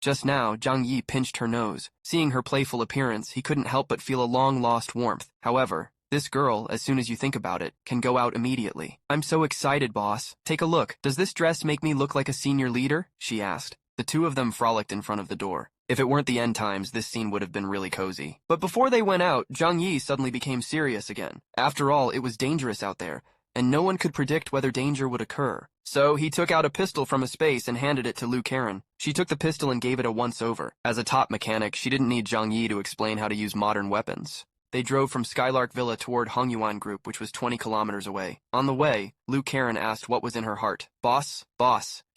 Just now, Zhang Yi pinched her nose. Seeing her playful appearance, he couldn't help but feel a long-lost warmth. However, this girl, as soon as you think about it, can go out immediately. I'm so excited, boss. Take a look. Does this dress make me look like a senior leader? She asked. The two of them frolicked in front of the door. If it weren't the end times, this scene would have been really cozy. But before they went out, Zhang Yi suddenly became serious again. After all, it was dangerous out there, and no one could predict whether danger would occur. So he took out a pistol from a space and handed it to Lu Karen. She took the pistol and gave it a once-over. As a top mechanic, she didn't need Zhang Yi to explain how to use modern weapons. They drove from Skylark Villa toward Hongyuan Group, which was 20 kilometers away. On the way, Lu Karen asked what was in her heart. Boss,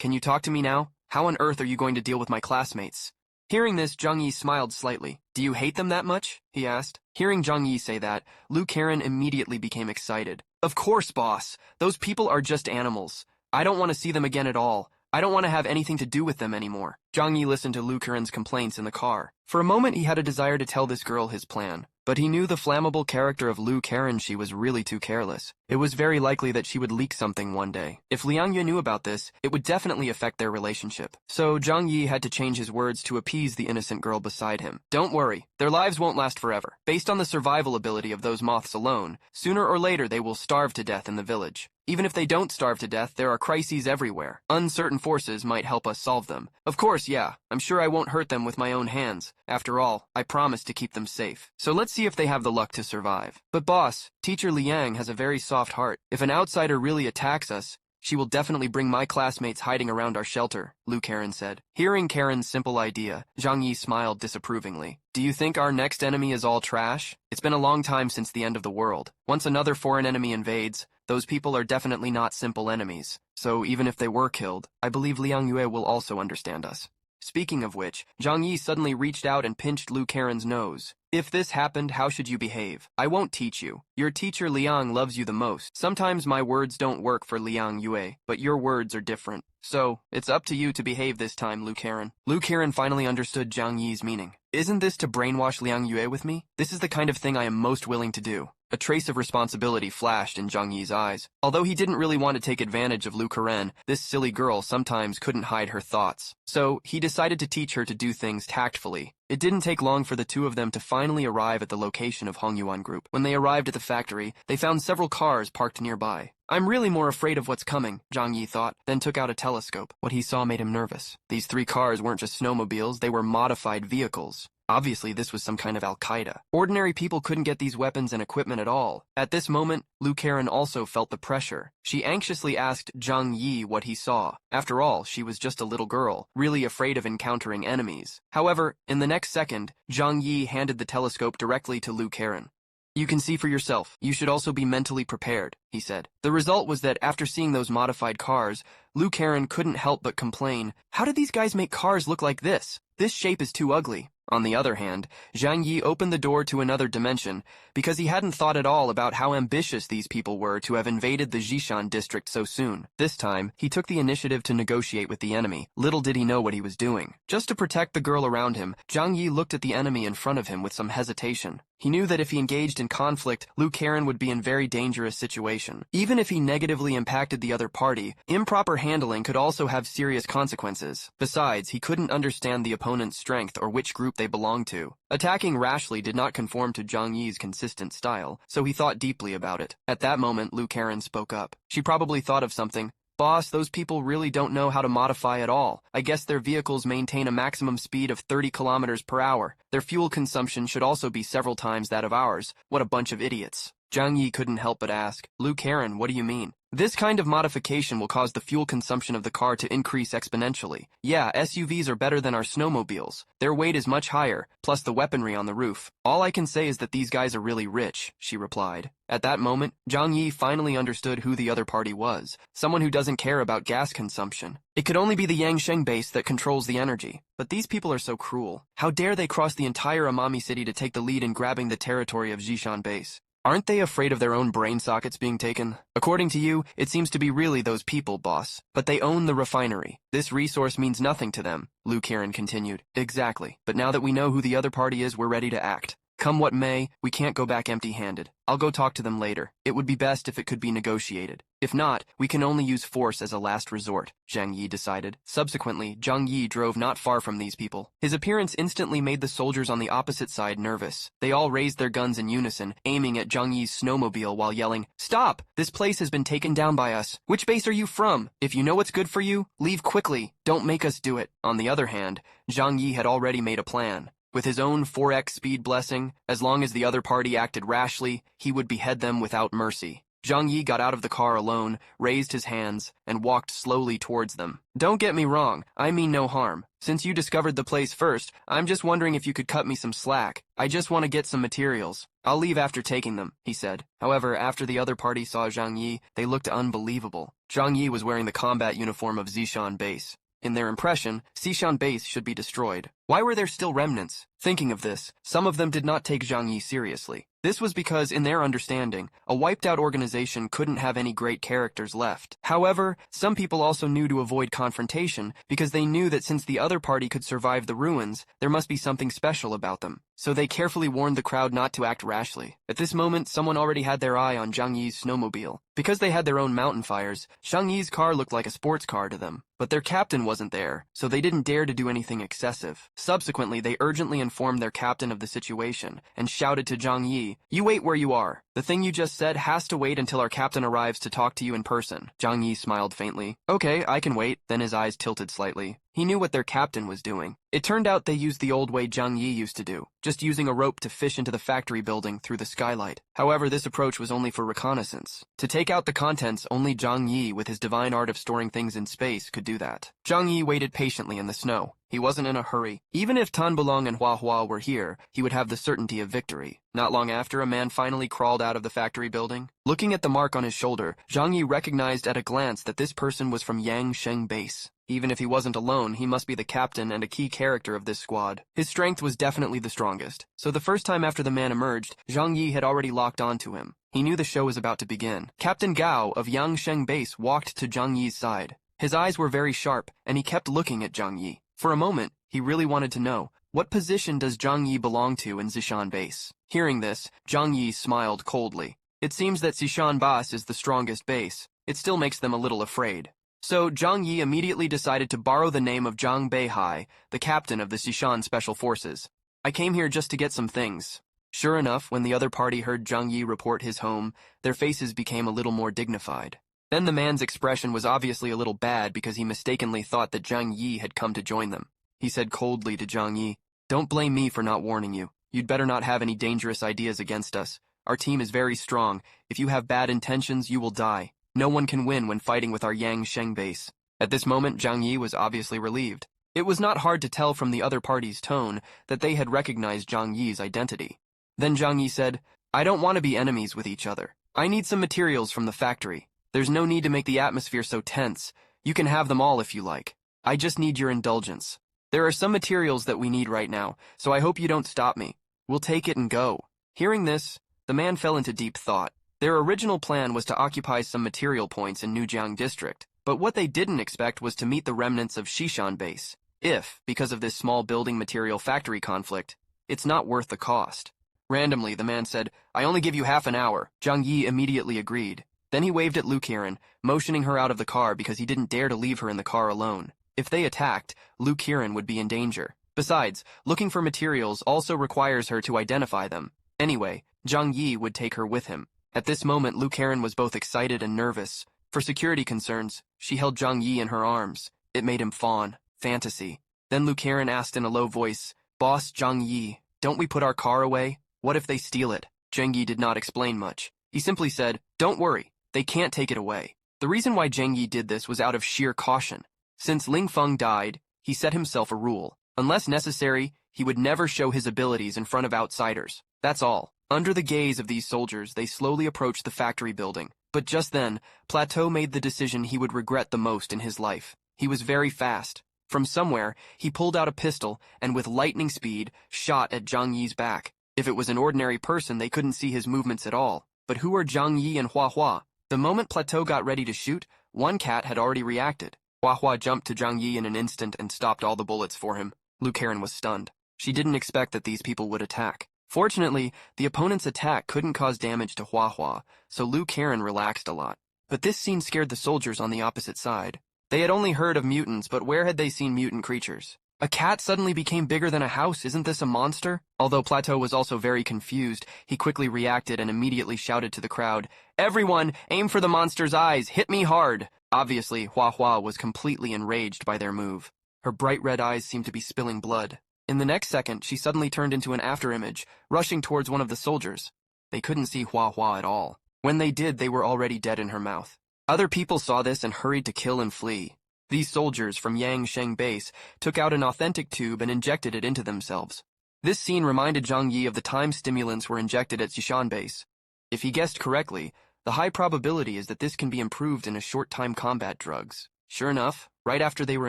can you talk to me now? How on earth are you going to deal with my classmates? Hearing this, Zhang Yi smiled slightly. Do you hate them that much? He asked. Hearing Zhang Yi say that, Lu Karen immediately became excited. Of course, boss. Those people are just animals. I don't want to see them again at all. I don't want to have anything to do with them anymore. Zhang Yi listened to Lu Karen's complaints in the car. For a moment, he had a desire to tell this girl his plan. But he knew the flammable character of Lu Karen. She was really too careless. It was very likely that she would leak something one day. If Liang Yue knew about this, it would definitely affect their relationship. So Zhang Yi had to change his words to appease the innocent girl beside him. Don't worry, their lives won't last forever. Based on the survival ability of those moths alone, sooner or later they will starve to death in the village. Even if they don't starve to death, there are crises everywhere. Uncertain forces might help us solve them. Of course, yeah, I'm sure I won't hurt them with my own hands. After all, I promised to keep them safe. So let's see if they have the luck to survive. But boss, Teacher Liang has a very soft heart. If an outsider really attacks us, she will definitely bring my classmates hiding around our shelter, Lu Karen said. Hearing Karen's simple idea, Zhang Yi smiled disapprovingly. Do you think our next enemy is all trash? It's been a long time since the end of the world. Once another foreign enemy invades, those people are definitely not simple enemies. So even if they were killed, I believe Liang Yue will also understand us. Speaking of which, Zhang Yi suddenly reached out and pinched Lu Karen's nose. If this happened, how should you behave? I won't teach you. Your teacher Liang loves you the most. Sometimes my words don't work for Liang Yue, but your words are different. So, it's up to you to behave this time, Lu Karen. Lu Karen finally understood Zhang Yi's meaning. Isn't this to brainwash Liang Yue with me? This is the kind of thing I am most willing to do. A trace of responsibility flashed in Zhang Yi's eyes. Although he didn't really want to take advantage of Lu Karen, this silly girl sometimes couldn't hide her thoughts. So, he decided to teach her to do things tactfully. It didn't take long for the two of them to finally arrive at the location of Hongyuan Group. When they arrived at the factory, they found several cars parked nearby. I'm really more afraid of what's coming, Zhang Yi thought, then took out a telescope. What he saw made him nervous. These 3 cars weren't just snowmobiles, they were modified vehicles. Obviously, this was some kind of Al-Qaeda. Ordinary people couldn't get these weapons and equipment at all. At this moment, Lu Karen also felt the pressure. She anxiously asked Zhang Yi what he saw. After all, she was just a little girl, really afraid of encountering enemies. However, in the next second, Zhang Yi handed the telescope directly to Lu Karen. You can see for yourself. You should also be mentally prepared, he said. The result was that after seeing those modified cars, Lu Karen couldn't help but complain, how did these guys make cars look like this? This shape is too ugly. On the other hand, Zhang Yi opened the door to another dimension because he hadn't thought at all about how ambitious these people were to have invaded the Zhishan district so soon. This time, he took the initiative to negotiate with the enemy. Little did he know what he was doing. Just to protect the girl around him, Zhang Yi looked at the enemy in front of him with some hesitation. He knew that if he engaged in conflict, Lu Karen would be in a very dangerous situation. Even if he negatively impacted the other party, improper handling could also have serious consequences. Besides, he couldn't understand the opponent's strength or which group they belonged to. Attacking rashly did not conform to Zhang Yi's consistent style, so he thought deeply about it. At that moment, Lu Karen spoke up. She probably thought of something. Boss, those people really don't know how to modify at all. I guess their vehicles maintain a maximum speed of 30 kilometers per hour. Their fuel consumption should also be several times that of ours. What a bunch of idiots. Zhang Yi couldn't help but ask, Lu Karen, what do you mean? This kind of modification will cause the fuel consumption of the car to increase exponentially. Yeah, SUVs are better than our snowmobiles. Their weight is much higher, plus the weaponry on the roof. All I can say is that these guys are really rich, she replied. At that moment, Zhang Yi finally understood who the other party was, someone who doesn't care about gas consumption. It could only be the Yangsheng base that controls the energy. But these people are so cruel. How dare they cross the entire Amami city to take the lead in grabbing the territory of Zhishan base? Aren't they afraid of their own brain sockets being taken? According to you, it seems to be really those people, boss. But they own the refinery. This resource means nothing to them, Lu Karen continued. Exactly. But now that we know who the other party is, we're ready to act. Come what may, we can't go back empty-handed. I'll go talk to them later. It would be best if it could be negotiated. If not, we can only use force as a last resort, Zhang Yi decided. Subsequently, Zhang Yi drove not far from these people. His appearance instantly made the soldiers on the opposite side nervous. They all raised their guns in unison, aiming at Zhang Yi's snowmobile while yelling, "Stop! This place has been taken down by us. Which base are you from? If you know what's good for you, leave quickly. Don't make us do it." On the other hand, Zhang Yi had already made a plan. With his own 4x speed blessing, as long as the other party acted rashly, he would behead them without mercy. Zhang Yi got out of the car alone, raised his hands, and walked slowly towards them. "Don't get me wrong, I mean no harm. Since you discovered the place first, I'm just wondering if you could cut me some slack. I just want to get some materials. I'll leave after taking them," he said. However, after the other party saw Zhang Yi, they looked unbelievable. Zhang Yi was wearing the combat uniform of Zishan base. In their impression, Zishan base should be destroyed. Why were there still remnants? Thinking of this, some of them did not take Zhang Yi seriously. This was because, in their understanding, a wiped-out organization couldn't have any great characters left. However, some people also knew to avoid confrontation because they knew that since the other party could survive the ruins, there must be something special about them. So they carefully warned the crowd not to act rashly. At this moment, someone already had their eye on Zhang Yi's snowmobile. Because they had their own mountain fires, Zhang Yi's car looked like a sports car to them. But their captain wasn't there, so they didn't dare to do anything excessive. Subsequently, they urgently informed their captain of the situation and shouted to Zhang Yi, "You wait where you are. The thing you just said has to wait until our captain arrives to talk to you in person." Zhang Yi smiled faintly. "Okay, I can wait." Then his eyes tilted slightly. He knew what their captain was doing. It turned out they used the old way Zhang Yi used to do, just using a rope to fish into the factory building through the skylight. However, this approach was only for reconnaissance. To take out the contents, only Zhang Yi, with his divine art of storing things in space, could do that. Zhang Yi waited patiently in the snow. He wasn't in a hurry. Even if Tan Bulong and Hua Hua were here, he would have the certainty of victory. Not long after, a man finally crawled out of the factory building. Looking at the mark on his shoulder, Zhang Yi recognized at a glance that this person was from Yang Sheng base. Even if he wasn't alone, he must be the captain and a key character of this squad. His strength was definitely the strongest. So the first time after the man emerged, Zhang Yi had already locked onto him. He knew the show was about to begin. Captain Gao of Yang Sheng base walked to Zhang Yi's side. His eyes were very sharp, and he kept looking at Zhang Yi. For a moment, he really wanted to know, what position does Zhang Yi belong to in Zishan base? Hearing this, Zhang Yi smiled coldly. It seems that Zishan base is the strongest base. It still makes them a little afraid. So Zhang Yi immediately decided to borrow the name of Zhang Beihai, the captain of the Zishan Special Forces. "I came here just to get some things." Sure enough, when the other party heard Zhang Yi report his home, their faces became a little more dignified. Then the man's expression was obviously a little bad because he mistakenly thought that Zhang Yi had come to join them. He said coldly to Zhang Yi, "Don't blame me for not warning you. You'd better not have any dangerous ideas against us. Our team is very strong. If you have bad intentions, you will die. No one can win when fighting with our Yang Sheng base." At this moment, Zhang Yi was obviously relieved. It was not hard to tell from the other party's tone that they had recognized Zhang Yi's identity. Then Zhang Yi said, "I don't want to be enemies with each other. I need some materials from the factory. There's no need to make the atmosphere so tense. You can have them all if you like. I just need your indulgence. There are some materials that we need right now, so I hope you don't stop me. We'll take it and go." Hearing this, the man fell into deep thought. Their original plan was to occupy some material points in Nujiang district, but what they didn't expect was to meet the remnants of Shishan base. If, because of this small building material factory conflict, it's not worth the cost. Randomly, the man said, "I only give you half an hour." Zhang Yi immediately agreed. Then he waved at Lu Qiren, motioning her out of the car because he didn't dare to leave her in the car alone. If they attacked, Lu Qiren would be in danger. Besides, looking for materials also requires her to identify them. Anyway, Zhang Yi would take her with him. At this moment, Lu Qiren was both excited and nervous. For security concerns, she held Zhang Yi in her arms. It made him fawn. Fantasy. Then Lu Qiren asked in a low voice, "Boss Zhang Yi, don't we put our car away? What if they steal it?" Zhang Yi did not explain much. He simply said, "Don't worry. They can't take it away." The reason why Zhang Yi did this was out of sheer caution. Since Ling Feng died, he set himself a rule. Unless necessary, he would never show his abilities in front of outsiders. That's all. Under the gaze of these soldiers, they slowly approached the factory building. But just then, Plateau made the decision he would regret the most in his life. He was very fast. From somewhere, he pulled out a pistol and with lightning speed, shot at Zhang Yi's back. If it was an ordinary person, they couldn't see his movements at all. But who were Zhang Yi and Hua Hua? The moment Plateau got ready to shoot, one cat had already reacted. Hua Hua jumped to Zhang Yi in an instant and stopped all the bullets for him. Lu Qiren was stunned. She didn't expect that these people would attack. Fortunately, the opponent's attack couldn't cause damage to Hua, so Lu Karen relaxed a lot. But this scene scared the soldiers on the opposite side. They had only heard of mutants, but where had they seen mutant creatures? A cat suddenly became bigger than a house, isn't this a monster? Although Plateau was also very confused, he quickly reacted and immediately shouted to the crowd, "Everyone, aim for the monster's eyes, hit me hard!" Obviously, Hua was completely enraged by their move. Her bright red eyes seemed to be spilling blood. In the next second, she suddenly turned into an afterimage, rushing towards one of the soldiers. They couldn't see Hua at all. When they did, they were already dead in her mouth. Other people saw this and hurried to kill and flee. These soldiers from Yangsheng base took out an authentic tube and injected it into themselves. This scene reminded Zhang Yi of the time stimulants were injected at Xishan base. If he guessed correctly, the high probability is that this can be improved in a short-time combat drugs. Sure enough, right after they were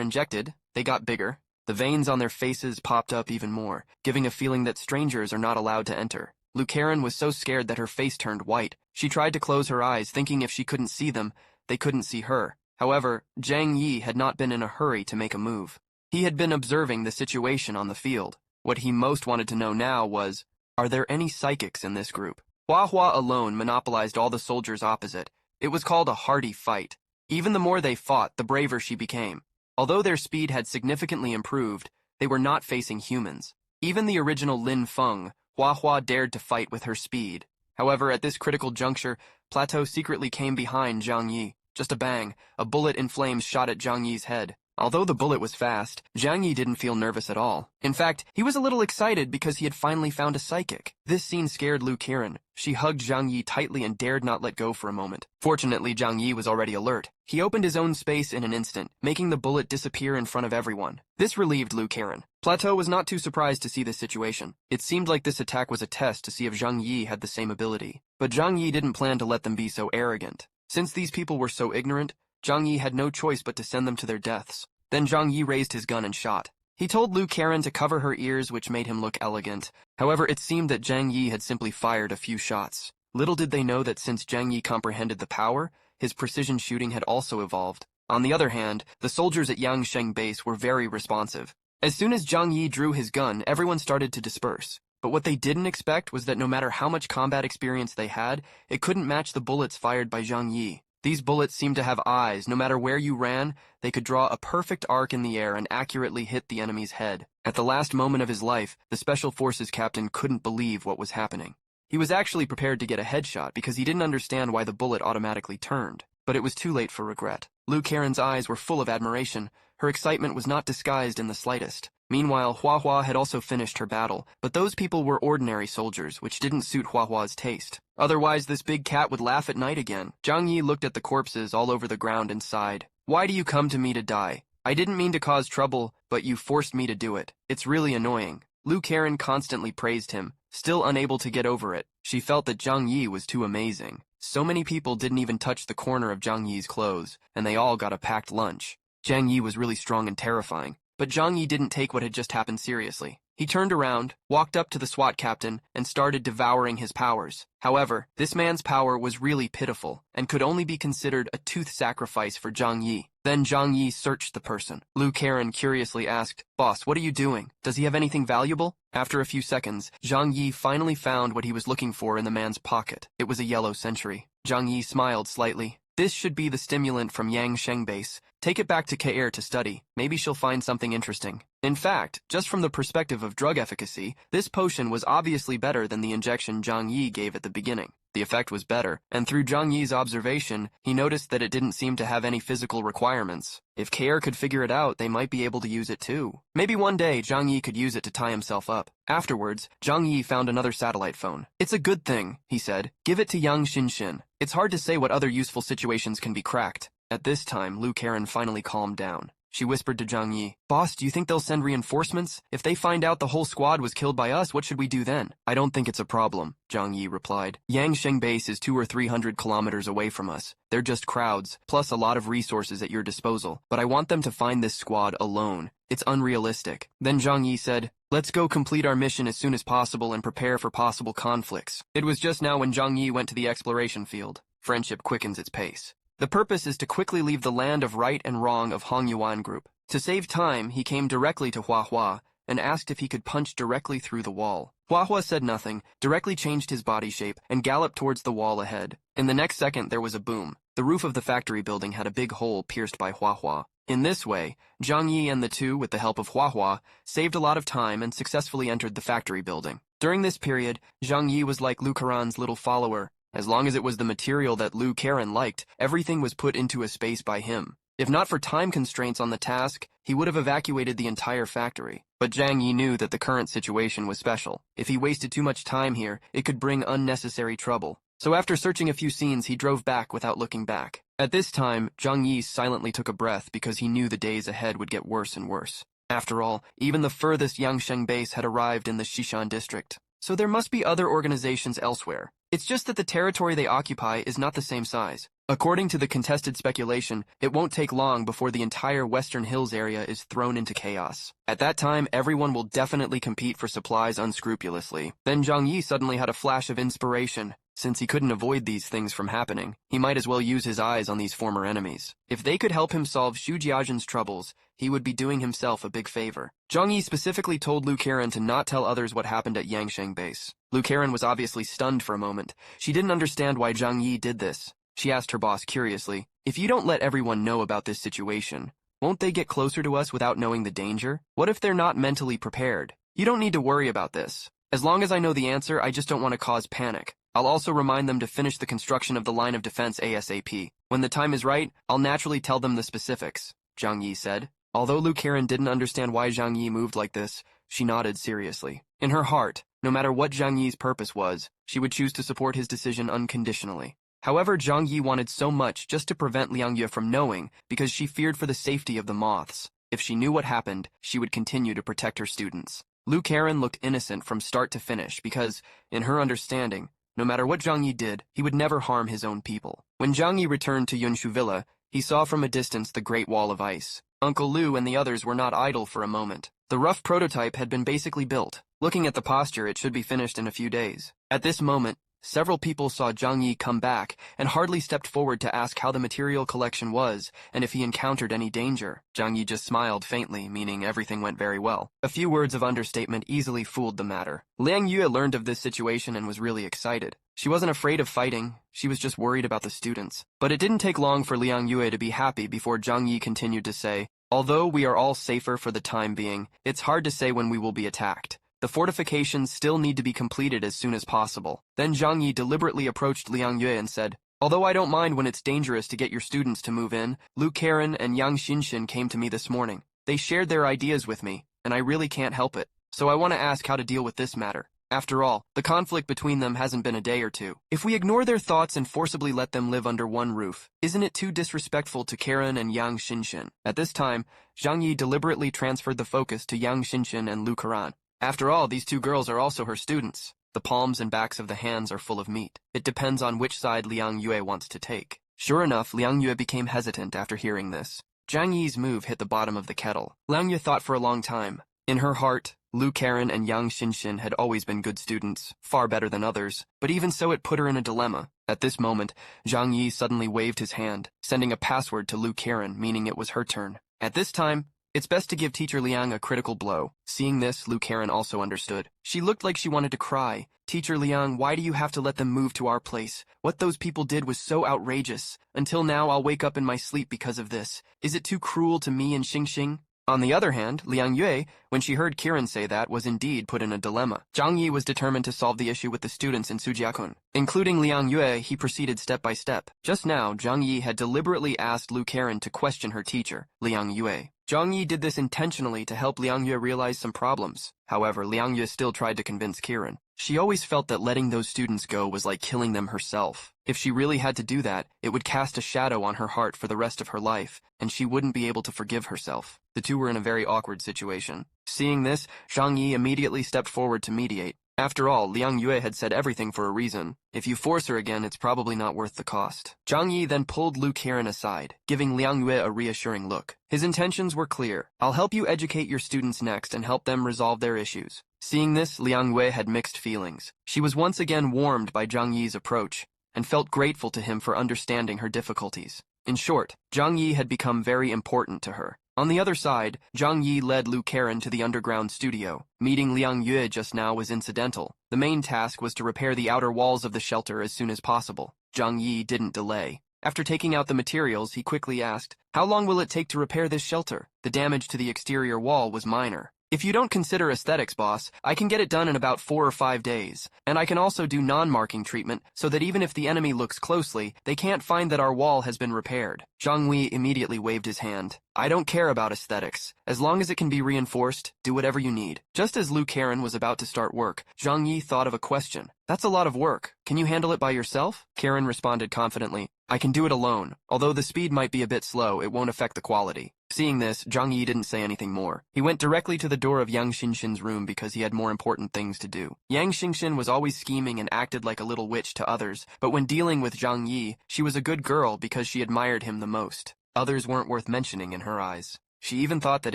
injected, they got bigger. The veins on their faces popped up even more, giving a feeling that strangers are not allowed to enter. Lu Karen was so scared that her face turned white. She tried to close her eyes, thinking if she couldn't see them, they couldn't see her. However, Zhang Yi had not been in a hurry to make a move. He had been observing the situation on the field. What he most wanted to know now was, are there any psychics in this group? Hua alone monopolized all the soldiers opposite. It was called a hearty fight. Even the more they fought, the braver she became. Although their speed had significantly improved, they were not facing humans. Even the original Lin Feng, Hua dared to fight with her speed. However, at this critical juncture, Plateau secretly came behind Zhang Yi. Just a bang, a bullet in flames shot at Zhang Yi's head. Although the bullet was fast, Zhang Yi didn't feel nervous at all. In fact, he was a little excited because he had finally found a psychic. This scene scared Lu Karen. She hugged Zhang Yi tightly and dared not let go for a moment. Fortunately, Zhang Yi was already alert. He opened his own space in an instant, making the bullet disappear in front of everyone. This relieved Lu Karen. Plateau was not too surprised to see this situation. It seemed like this attack was a test to see if Zhang Yi had the same ability. But Zhang Yi didn't plan to let them be so arrogant. Since these people were so ignorant, Zhang Yi had no choice but to send them to their deaths. Then Zhang Yi raised his gun and shot. He told Lu Karen to cover her ears, which made him look elegant. However, it seemed that Zhang Yi had simply fired a few shots. Little did they know that since Zhang Yi comprehended the power, his precision shooting had also evolved. On the other hand, the soldiers at Yangsheng base were very responsive. As soon as Zhang Yi drew his gun, everyone started to disperse. But what they didn't expect was that no matter how much combat experience they had, it couldn't match the bullets fired by Zhang Yi. These bullets seemed to have eyes. No matter where you ran, they could draw a perfect arc in the air and accurately hit the enemy's head. At the last moment of his life, the Special Forces captain couldn't believe what was happening. He was actually prepared to get a headshot because he didn't understand why the bullet automatically turned. But it was too late for regret. Lu Karen's eyes were full of admiration. Her excitement was not disguised in the slightest. Meanwhile, Hua had also finished her battle, but those people were ordinary soldiers, which didn't suit Hua's taste. Otherwise, this big cat would laugh at night again. Zhang Yi looked at the corpses all over the ground and sighed. "Why do you come to me to die? I didn't mean to cause trouble, but you forced me to do it. It's really annoying." Lu Karen constantly praised him, still unable to get over it. She felt that Zhang Yi was too amazing. So many people didn't even touch the corner of Zhang Yi's clothes, and they all got a packed lunch. Zhang Yi was really strong and terrifying. But Zhang Yi didn't take what had just happened seriously. He turned around, walked up to the SWAT captain, and started devouring his powers. However, this man's power was really pitiful, and could only be considered a tooth sacrifice for Zhang Yi. Then Zhang Yi searched the person. Lu Karen curiously asked, "Boss, what are you doing? Does he have anything valuable?" After a few seconds, Zhang Yi finally found what he was looking for in the man's pocket. It was a yellow century. Zhang Yi smiled slightly. "This should be the stimulant from Yangsheng base. Take it back to Kair to study. Maybe she'll find something interesting." In fact, just from the perspective of drug efficacy, this potion was obviously better than the injection Zhang Yi gave at the beginning. The effect was better, and through Zhang Yi's observation, he noticed that it didn't seem to have any physical requirements. If Kair could figure it out, they might be able to use it too. Maybe one day Zhang Yi could use it to tie himself up. Afterwards, Zhang Yi found another satellite phone. "It's a good thing," he said. "Give it to Yang Xinshin. It's hard to say what other useful situations can be cracked." At this time, Lu Karen finally calmed down. She whispered to Zhang Yi, "Boss, do you think they'll send reinforcements? If they find out the whole squad was killed by us, what should we do then?" "I don't think it's a problem," Zhang Yi replied. "Yangsheng base is 200 or 300 kilometers away from us. They're just crowds, plus a lot of resources at your disposal. But I want them to find this squad alone. It's unrealistic." Then Zhang Yi said, "Let's go complete our mission as soon as possible and prepare for possible conflicts." It was just now when Zhang Yi went to the exploration field. Friendship quickens its pace. The purpose is to quickly leave the land of right and wrong of Hong Yuan group. To save time, he came directly to Hua, and asked if he could punch directly through the wall. Hua said nothing, directly changed his body shape, and galloped towards the wall ahead. In the next second, there was a boom. The roof of the factory building had a big hole pierced by Hua. In this way, Zhang Yi and the two, with the help of Hua, saved a lot of time and successfully entered the factory building. During this period, Zhang Yi was like Lu Karan's little follower. As long as it was the material that Lu Karan liked, everything was put into a space by him. If not for time constraints on the task, he would have evacuated the entire factory. But Zhang Yi knew that the current situation was special. If he wasted too much time here, it could bring unnecessary trouble. So after searching a few scenes, he drove back without looking back. At this time, Zhang Yi silently took a breath because he knew the days ahead would get worse and worse. After all, even the furthest Yangsheng base had arrived in the Xishan district. So there must be other organizations elsewhere. It's just that the territory they occupy is not the same size. According to the contested speculation, it won't take long before the entire Western Hills area is thrown into chaos. At that time, everyone will definitely compete for supplies unscrupulously. Then Zhang Yi suddenly had a flash of inspiration. Since he couldn't avoid these things from happening, he might as well use his eyes on these former enemies. If they could help him solve Xu Jiajin's troubles, he would be doing himself a big favor. Zhang Yi specifically told Lu Karan to not tell others what happened at Yangsheng base. Lu Karan was obviously stunned for a moment. She didn't understand why Zhang Yi did this. She asked her boss curiously, "If you don't let everyone know about this situation, won't they get closer to us without knowing the danger? What if they're not mentally prepared? You don't need to worry about this. As long as I know the answer, I just don't want to cause panic. I'll also remind them to finish the construction of the line of defense ASAP. When the time is right, I'll naturally tell them the specifics," Zhang Yi said. Although Lu Karan didn't understand why Zhang Yi moved like this, she nodded seriously. In her heart, no matter what Zhang Yi's purpose was, she would choose to support his decision unconditionally. However, Zhang Yi wanted so much just to prevent Liang Yue from knowing because she feared for the safety of the moths. If she knew what happened, she would continue to protect her students. Lu Karan looked innocent from start to finish because, in her understanding, no matter what Zhang Yi did, he would never harm his own people. When Zhang Yi returned to Yunshu Villa, he saw from a distance the Great Wall of Ice. Uncle Lu and the others were not idle for a moment. The rough prototype had been basically built. Looking at the posture, it should be finished in a few days. At this moment, several people saw Zhang Yi come back and hardly stepped forward to ask how the material collection was and if he encountered any danger. Zhang Yi just smiled faintly, meaning everything went very well. A few words of understatement easily fooled the matter. Liang Yue learned of this situation and was really excited. She wasn't afraid of fighting, she was just worried about the students. But it didn't take long for Liang Yue to be happy before Zhang Yi continued to say, "Although we are all safer for the time being, it's hard to say when we will be attacked. The fortifications still need to be completed as soon as possible." Then Zhang Yi deliberately approached Liang Yue and said, "Although I don't mind when it's dangerous to get your students to move in, Lu Karan and Yang Xinxin came to me this morning. They shared their ideas with me, and I really can't help it. So I want to ask how to deal with this matter. After all, the conflict between them hasn't been a day or two. If we ignore their thoughts and forcibly let them live under one roof, isn't it too disrespectful to Karan and Yang Xinxin?" At this time, Zhang Yi deliberately transferred the focus to Yang Xinxin and Lu Karan. After all, these two girls are also her students. The palms and backs of the hands are full of meat. It depends on which side Liang Yue wants to take. Sure enough, Liang Yue became hesitant after hearing this. Zhang Yi's move hit the bottom of the kettle. Liang Yue thought for a long time. In her heart, Lu Karan and Yang Xinxin had always been good students, far better than others, but even so it put her in a dilemma. At this moment, Zhang Yi suddenly waved his hand, sending a password to Lu Karan, meaning it was her turn. At this time, it's best to give Teacher Liang a critical blow. Seeing this, Lu Karan also understood. She looked like she wanted to cry. "Teacher Liang, why do you have to let them move to our place? What those people did was so outrageous. Until now, I'll wake up in my sleep because of this. Is it too cruel to me and Xingxing?" On the other hand, Liang Yue, when she heard Kiran say that, was indeed put in a dilemma. Zhang Yi was determined to solve the issue with the students in Sujiakun. Including Liang Yue, he proceeded step by step. Just now, Zhang Yi had deliberately asked Lu Karan to question her teacher, Liang Yue. Zhang Yi did this intentionally to help Liang Yue realize some problems. However, Liang Yue still tried to convince Kiran. She always felt that letting those students go was like killing them herself. If she really had to do that, it would cast a shadow on her heart for the rest of her life, and she wouldn't be able to forgive herself. The two were in a very awkward situation. Seeing this, Zhang Yi immediately stepped forward to mediate. After all, Liang Yue had said everything for a reason. If you force her again, it's probably not worth the cost. Zhang Yi then pulled Lu Karan aside, giving Liang Yue a reassuring look. His intentions were clear. "I'll help you educate your students next and help them resolve their issues." Seeing this, Liang Yue had mixed feelings. She was once again warmed by Zhang Yi's approach, and felt grateful to him for understanding her difficulties. In short, Zhang Yi had become very important to her. On the other side, Zhang Yi led Lu Karen to the underground studio. Meeting Liang Yue just now was incidental. The main task was to repair the outer walls of the shelter as soon as possible. Zhang Yi didn't delay. After taking out the materials, he quickly asked, "How long will it take to repair this shelter?" The damage to the exterior wall was minor. "If you don't consider aesthetics, boss, I can get it done in about 4 or 5 days. And I can also do non-marking treatment so that even if the enemy looks closely, they can't find that our wall has been repaired." Zhang Wei immediately waved his hand. "I don't care about aesthetics. As long as it can be reinforced, do whatever you need." Just as Lu Karen was about to start work, Zhang Yi thought of a question. "That's a lot of work. Can you handle it by yourself?" Karen responded confidently, "I can do it alone. Although the speed might be a bit slow, it won't affect the quality." Seeing this, Zhang Yi didn't say anything more. He went directly to the door of Yang Xinshin's room because he had more important things to do. Yang Xinshin was always scheming and acted like a little witch to others, but when dealing with Zhang Yi, she was a good girl because she admired him the most. Others weren't worth mentioning in her eyes. She even thought that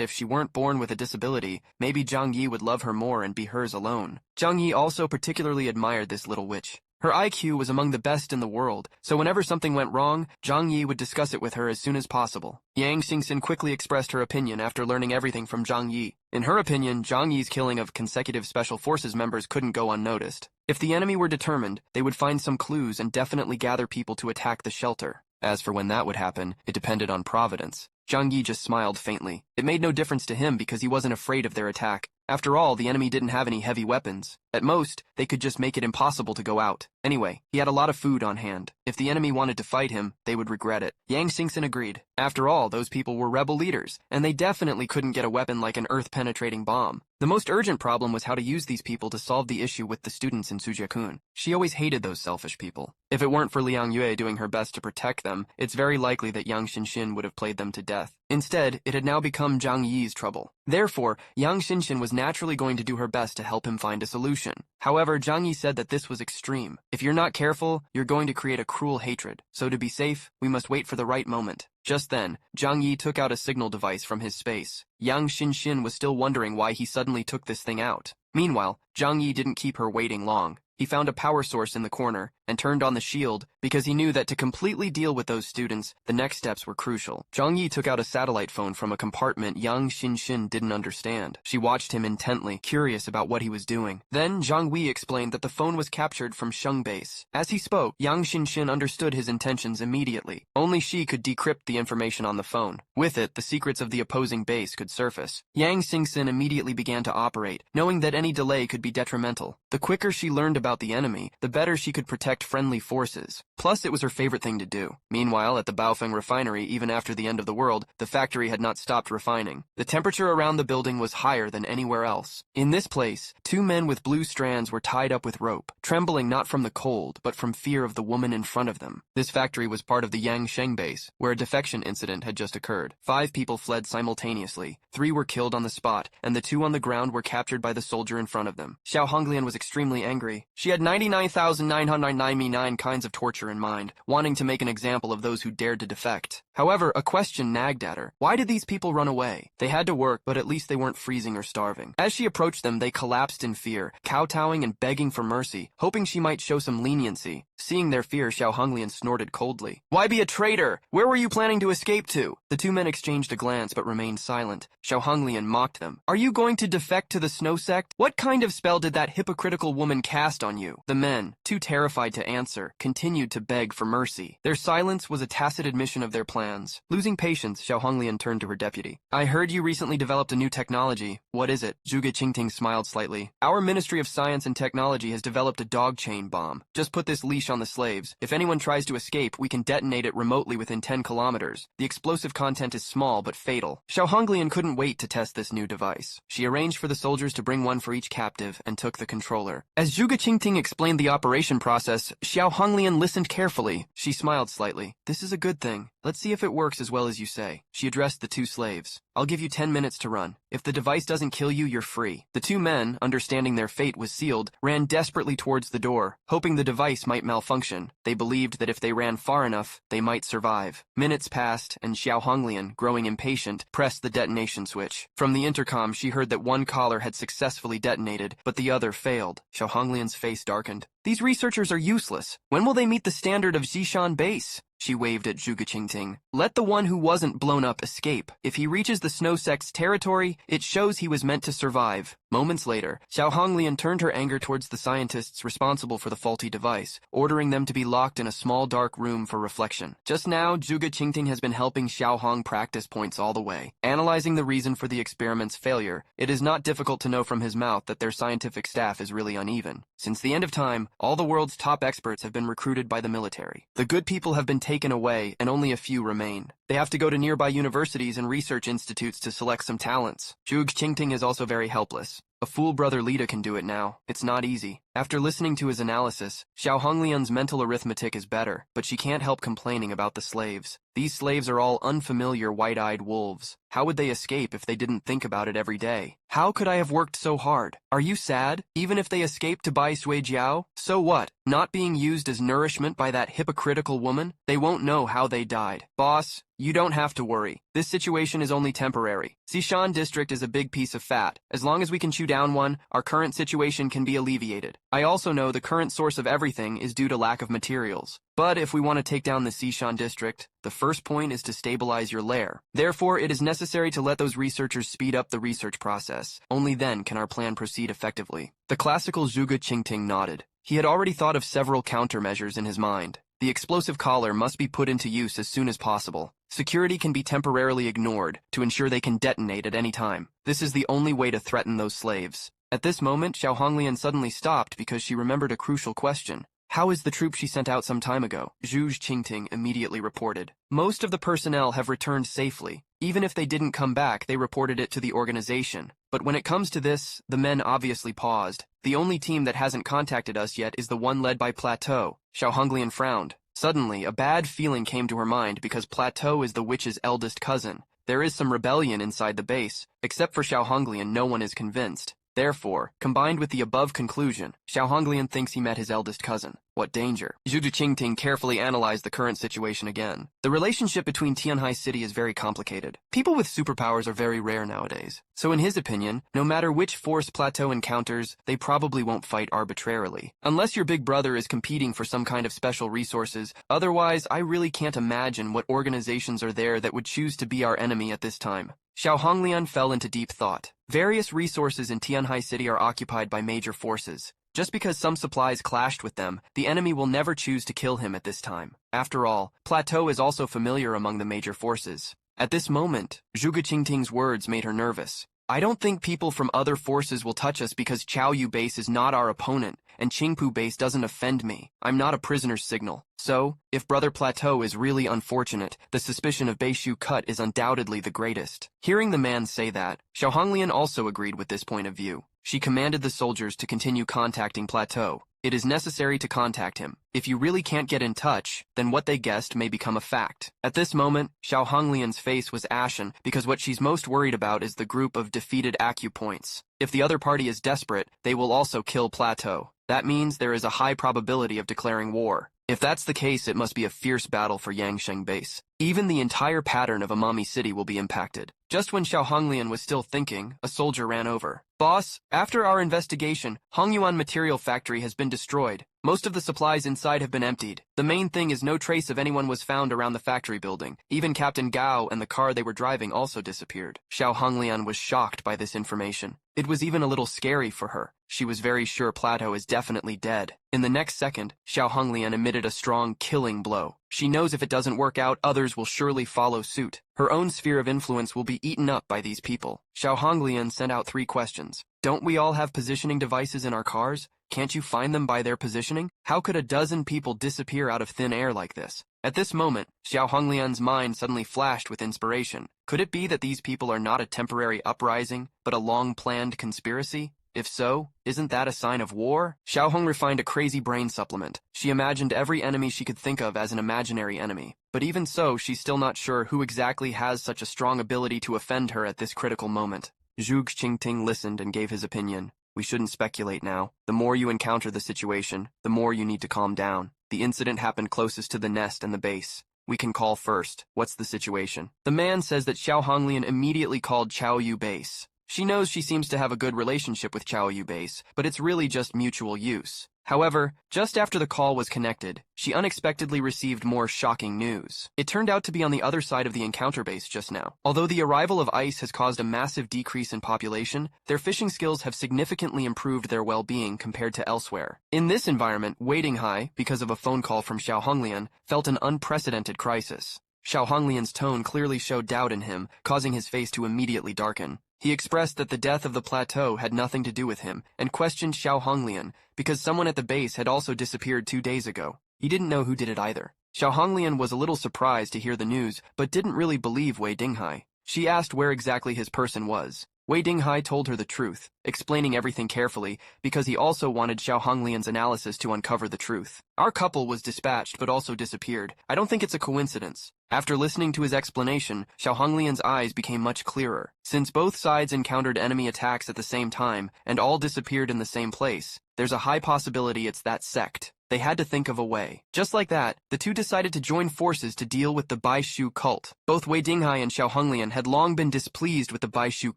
if she weren't born with a disability, maybe Zhang Yi would love her more and be hers alone. Zhang Yi also particularly admired this little witch. Her IQ was among the best in the world, so whenever something went wrong, Zhang Yi would discuss it with her as soon as possible. Yang Xingxin quickly expressed her opinion after learning everything from Zhang Yi. In her opinion, Zhang Yi's killing of consecutive Special Forces members couldn't go unnoticed. If the enemy were determined, they would find some clues and definitely gather people to attack the shelter. As for when that would happen, it depended on Providence. Zhang Yi just smiled faintly. It made no difference to him because he wasn't afraid of their attack. After all, the enemy didn't have any heavy weapons. At most, they could just make it impossible to go out. Anyway, he had a lot of food on hand. If the enemy wanted to fight him, they would regret it. Yang Xingxin agreed. After all, those people were rebel leaders, and they definitely couldn't get a weapon like an earth-penetrating bomb. The most urgent problem was how to use these people to solve the issue with the students in Sujiakun. She always hated those selfish people. If it weren't for Liang Yue doing her best to protect them, it's very likely that Yang Xinshin would have played them to death. Instead, it had now become Zhang Yi's trouble. Therefore, Yang Xinshin was naturally going to do her best to help him find a solution. However, Zhang Yi said that this was extreme. If you're not careful, you're going to create a cruel hatred. So to be safe, we must wait for the right moment. Just then, Zhang Yi took out a signal device from his space. Yang Xinshin was still wondering why he suddenly took this thing out. Meanwhile, Zhang Yi didn't keep her waiting long. He found a power source in the corner and turned on the shield because he knew that to completely deal with those students, the next steps were crucial. Zhang Yi took out a satellite phone from a compartment Yang Xinshin didn't understand. She watched him intently, curious about what he was doing. Then Zhang Wei explained that the phone was captured from Sheng base. As he spoke, Yang Xinshin understood his intentions immediately. Only she could decrypt the information on the phone. With it, the secrets of the opposing base could surface. Yang Xingxin immediately began to operate, knowing that any delay could be detrimental. The quicker she learned about the enemy, the better she could protect friendly forces. Plus, it was her favorite thing to do. Meanwhile, at the Baofeng refinery, even after the end of the world, the factory had not stopped refining. The temperature around the building was higher than anywhere else. In this place, 2 men with blue strands were tied up with rope, trembling not from the cold, but from fear of the woman in front of them. This factory was part of the Yangsheng base, where a defection incident had just occurred. 5 people fled simultaneously. 3 were killed on the spot, and the 2 on the ground were captured by the soldier in front of them. Xiao Honglian was extremely angry. She had 99,999 kinds of torture in mind, wanting to make an example of those who dared to defect. However, a question nagged at her. Why did these people run away? They had to work, but at least they weren't freezing or starving. As she approached them, they collapsed in fear, kowtowing and begging for mercy, hoping she might show some leniency. Seeing their fear, Xiao Honglian snorted coldly. "Why be a traitor? Where were you planning to escape to?" The 2 men exchanged a glance but remained silent. Xiao Honglian mocked them. "Are you going to defect to the snow sect? What kind of spell did that hypocritical woman cast on you?" The men, too terrified to answer, continued to beg for mercy. Their silence was a tacit admission of their plans. Losing patience, Xiao Honglian turned to her deputy. "I heard you recently developed a new technology. What is it?" Zhuge Qingting smiled slightly. "Our Ministry of Science and Technology has developed a dog chain bomb. Just put this leash on the slaves. If anyone tries to escape, we can detonate it remotely within 10 kilometers. The explosive content is small but fatal." Xiao Honglian couldn't wait to test this new device. She arranged for the soldiers to bring one for each captive and took the controller. As Zhuge Qingting explained the operation process, Xiao Honglian listened carefully. She smiled slightly. "This is a good thing. Let's see if it works as well as you say." She addressed the 2 slaves. "I'll give you 10 minutes to run. If the device doesn't kill you, you're free." The 2 men, understanding their fate was sealed, ran desperately towards the door, hoping the device might malfunction. They believed that if they ran far enough, they might survive. Minutes passed, and Xiao Honglian, growing impatient, pressed the detonation switch. From the intercom, she heard that one collar had successfully detonated, but the other failed. Xiao Honglian's face darkened. "These researchers are useless. When will they meet the standard of Zishan base?" She waved at Zhuge Qingting. Let the one who wasn't blown up escape. If he reaches the snow sect's territory, it shows he was meant to survive. Moments later, Xiao Honglian turned her anger towards the scientists responsible for the faulty device, ordering them to be locked in a small dark room for reflection. Just now, Zhuge Qingting has been helping Xiao Hong practice points all the way. Analyzing the reason for the experiment's failure, it is not difficult to know from his mouth that their scientific staff is really uneven. Since the end of time, all the world's top experts have been recruited by the military. The good people have been taken away, and only a few remain. They have to go to nearby universities and research institutes to select some talents. Zhuge Qingting is also very helpless. A fool brother Lida can do it now. It's not easy. After listening to his analysis, Xiao Honglian's mental arithmetic is better, but she can't help complaining about the slaves. These slaves are all unfamiliar white-eyed wolves. How would they escape if they didn't think about it every day? How could I have worked so hard? Are you sad? Even if they escape to buy Sui Jiao? So what? Not being used as nourishment by that hypocritical woman? They won't know how they died. Boss, you don't have to worry. This situation is only temporary. Xishan district is a big piece of fat. As long as we can chew down one, our current situation can be alleviated. I also know the current source of everything is due to lack of materials. But if we want to take down the Xishan district, the first point is to stabilize your lair. Therefore, it is necessary to let those researchers speed up the research process. Only then can our plan proceed effectively. The classical Zhuge Qingting nodded. He had already thought of several countermeasures in his mind. The explosive collar must be put into use as soon as possible. Security can be temporarily ignored to ensure they can detonate at any time. This is the only way to threaten those slaves. At this moment, Xiao Honglian suddenly stopped because she remembered a crucial question. How is the troop she sent out some time ago? Zhuge Qingting immediately reported. Most of the personnel have returned safely. Even if they didn't come back, they reported it to the organization. But when it comes to this, the men obviously paused. The only team that hasn't contacted us yet is the one led by Plateau. Xiao Honglian frowned. Suddenly, a bad feeling came to her mind because Plateau is the witch's eldest cousin. There is some rebellion inside the base. Except for Xiao Honglian, no one is convinced. Therefore, combined with the above conclusion, Xiao Honglian thinks he met his eldest cousin. What danger? Zhuge Qingting carefully analyzed the current situation again. The relationship between Tianhai City is very complicated. People with superpowers are very rare nowadays. So in his opinion, no matter which force Plateau encounters, they probably won't fight arbitrarily. Unless your big brother is competing for some kind of special resources, otherwise I really can't imagine what organizations are there that would choose to be our enemy at this time. Xiao Honglian fell into deep thought. Various resources in Tianhai City are occupied by major forces. Just because some supplies clashed with them, the enemy will never choose to kill him at this time. After all, Plateau is also familiar among the major forces. At this moment, Zhuge Qingting's words made her nervous. I don't think people from other forces will touch us because Chaoyu base is not our opponent, and Qingpu base doesn't offend me. I'm not a prisoner's signal. So, if Brother Plateau is really unfortunate, the suspicion of Beishu Cut is undoubtedly the greatest. Hearing the man say that, Xiao Honglian also agreed with this point of view. She commanded the soldiers to continue contacting Plateau. It is necessary to contact him. If you really can't get in touch, then what they guessed may become a fact. At this moment, Xiao Honglian's face was ashen because what she's most worried about is the group of defeated acupoints. If the other party is desperate, they will also kill Plateau. That means there is a high probability of declaring war. If that's the case, it must be a fierce battle for Yangsheng base. Even the entire pattern of Amami City will be impacted. Just when Xiao Honglian was still thinking, a soldier ran over. Boss, after our investigation, Hongyuan Material Factory has been destroyed. Most of the supplies inside have been emptied. The main thing is no trace of anyone was found around the factory building. Even Captain Gao and the car they were driving also disappeared. Xiao Honglian was shocked by this information. It was even a little scary for her. She was very sure Plateau is definitely dead. In the next second, Xiao Honglian emitted a strong killing blow. She knows if it doesn't work out, others will surely follow suit. Her own sphere of influence will be eaten up by these people. Xiao Honglian sent out 3 questions. Don't we all have positioning devices in our cars? Can't you find them by their positioning? How could a dozen people disappear out of thin air like this? At this moment, Xiao Honglian's mind suddenly flashed with inspiration. Could it be that these people are not a temporary uprising, but a long-planned conspiracy? If so, isn't that a sign of war? Xiao Hong refined a crazy brain supplement. She imagined every enemy she could think of as an imaginary enemy. But even so, she's still not sure who exactly has such a strong ability to offend her at this critical moment. Zhuge Qingting listened and gave his opinion. We shouldn't speculate now. The more you encounter the situation, the more you need to calm down. The incident happened closest to the nest and the base. We can call first. What's the situation? The man says that Xiao Honglian immediately called Chaoyu base. She knows she seems to have a good relationship with Chao Yu Base, but it's really just mutual use. However, just after the call was connected, she unexpectedly received more shocking news. It turned out to be on the other side of the encounter base just now. Although the arrival of ice has caused a massive decrease in population, their fishing skills have significantly improved their well-being compared to elsewhere. In this environment, Wei Dinghai, because of a phone call from Xiao Honglian, felt an unprecedented crisis. Xiao Honglian's tone clearly showed doubt in him, causing his face to immediately darken. He expressed that the death of the plateau had nothing to do with him, and questioned Xiao Honglian because someone at the base had also disappeared 2 days ago. He didn't know who did it either. Xiao Honglian was a little surprised to hear the news, but didn't really believe Wei Dinghai. She asked where exactly his person was. Wei Dinghai told her the truth, explaining everything carefully, because he also wanted Xiao Honglian's analysis to uncover the truth. Our couple was dispatched but also disappeared. I don't think it's a coincidence. After listening to his explanation, Xiao Honglian's eyes became much clearer. Since both sides encountered enemy attacks at the same time, and all disappeared in the same place, there's a high possibility it's that sect. They had to think of a way. Just like that, the two decided to join forces to deal with the Baishu cult. Both Wei Dinghai and Xiao Honglian had long been displeased with the Baishu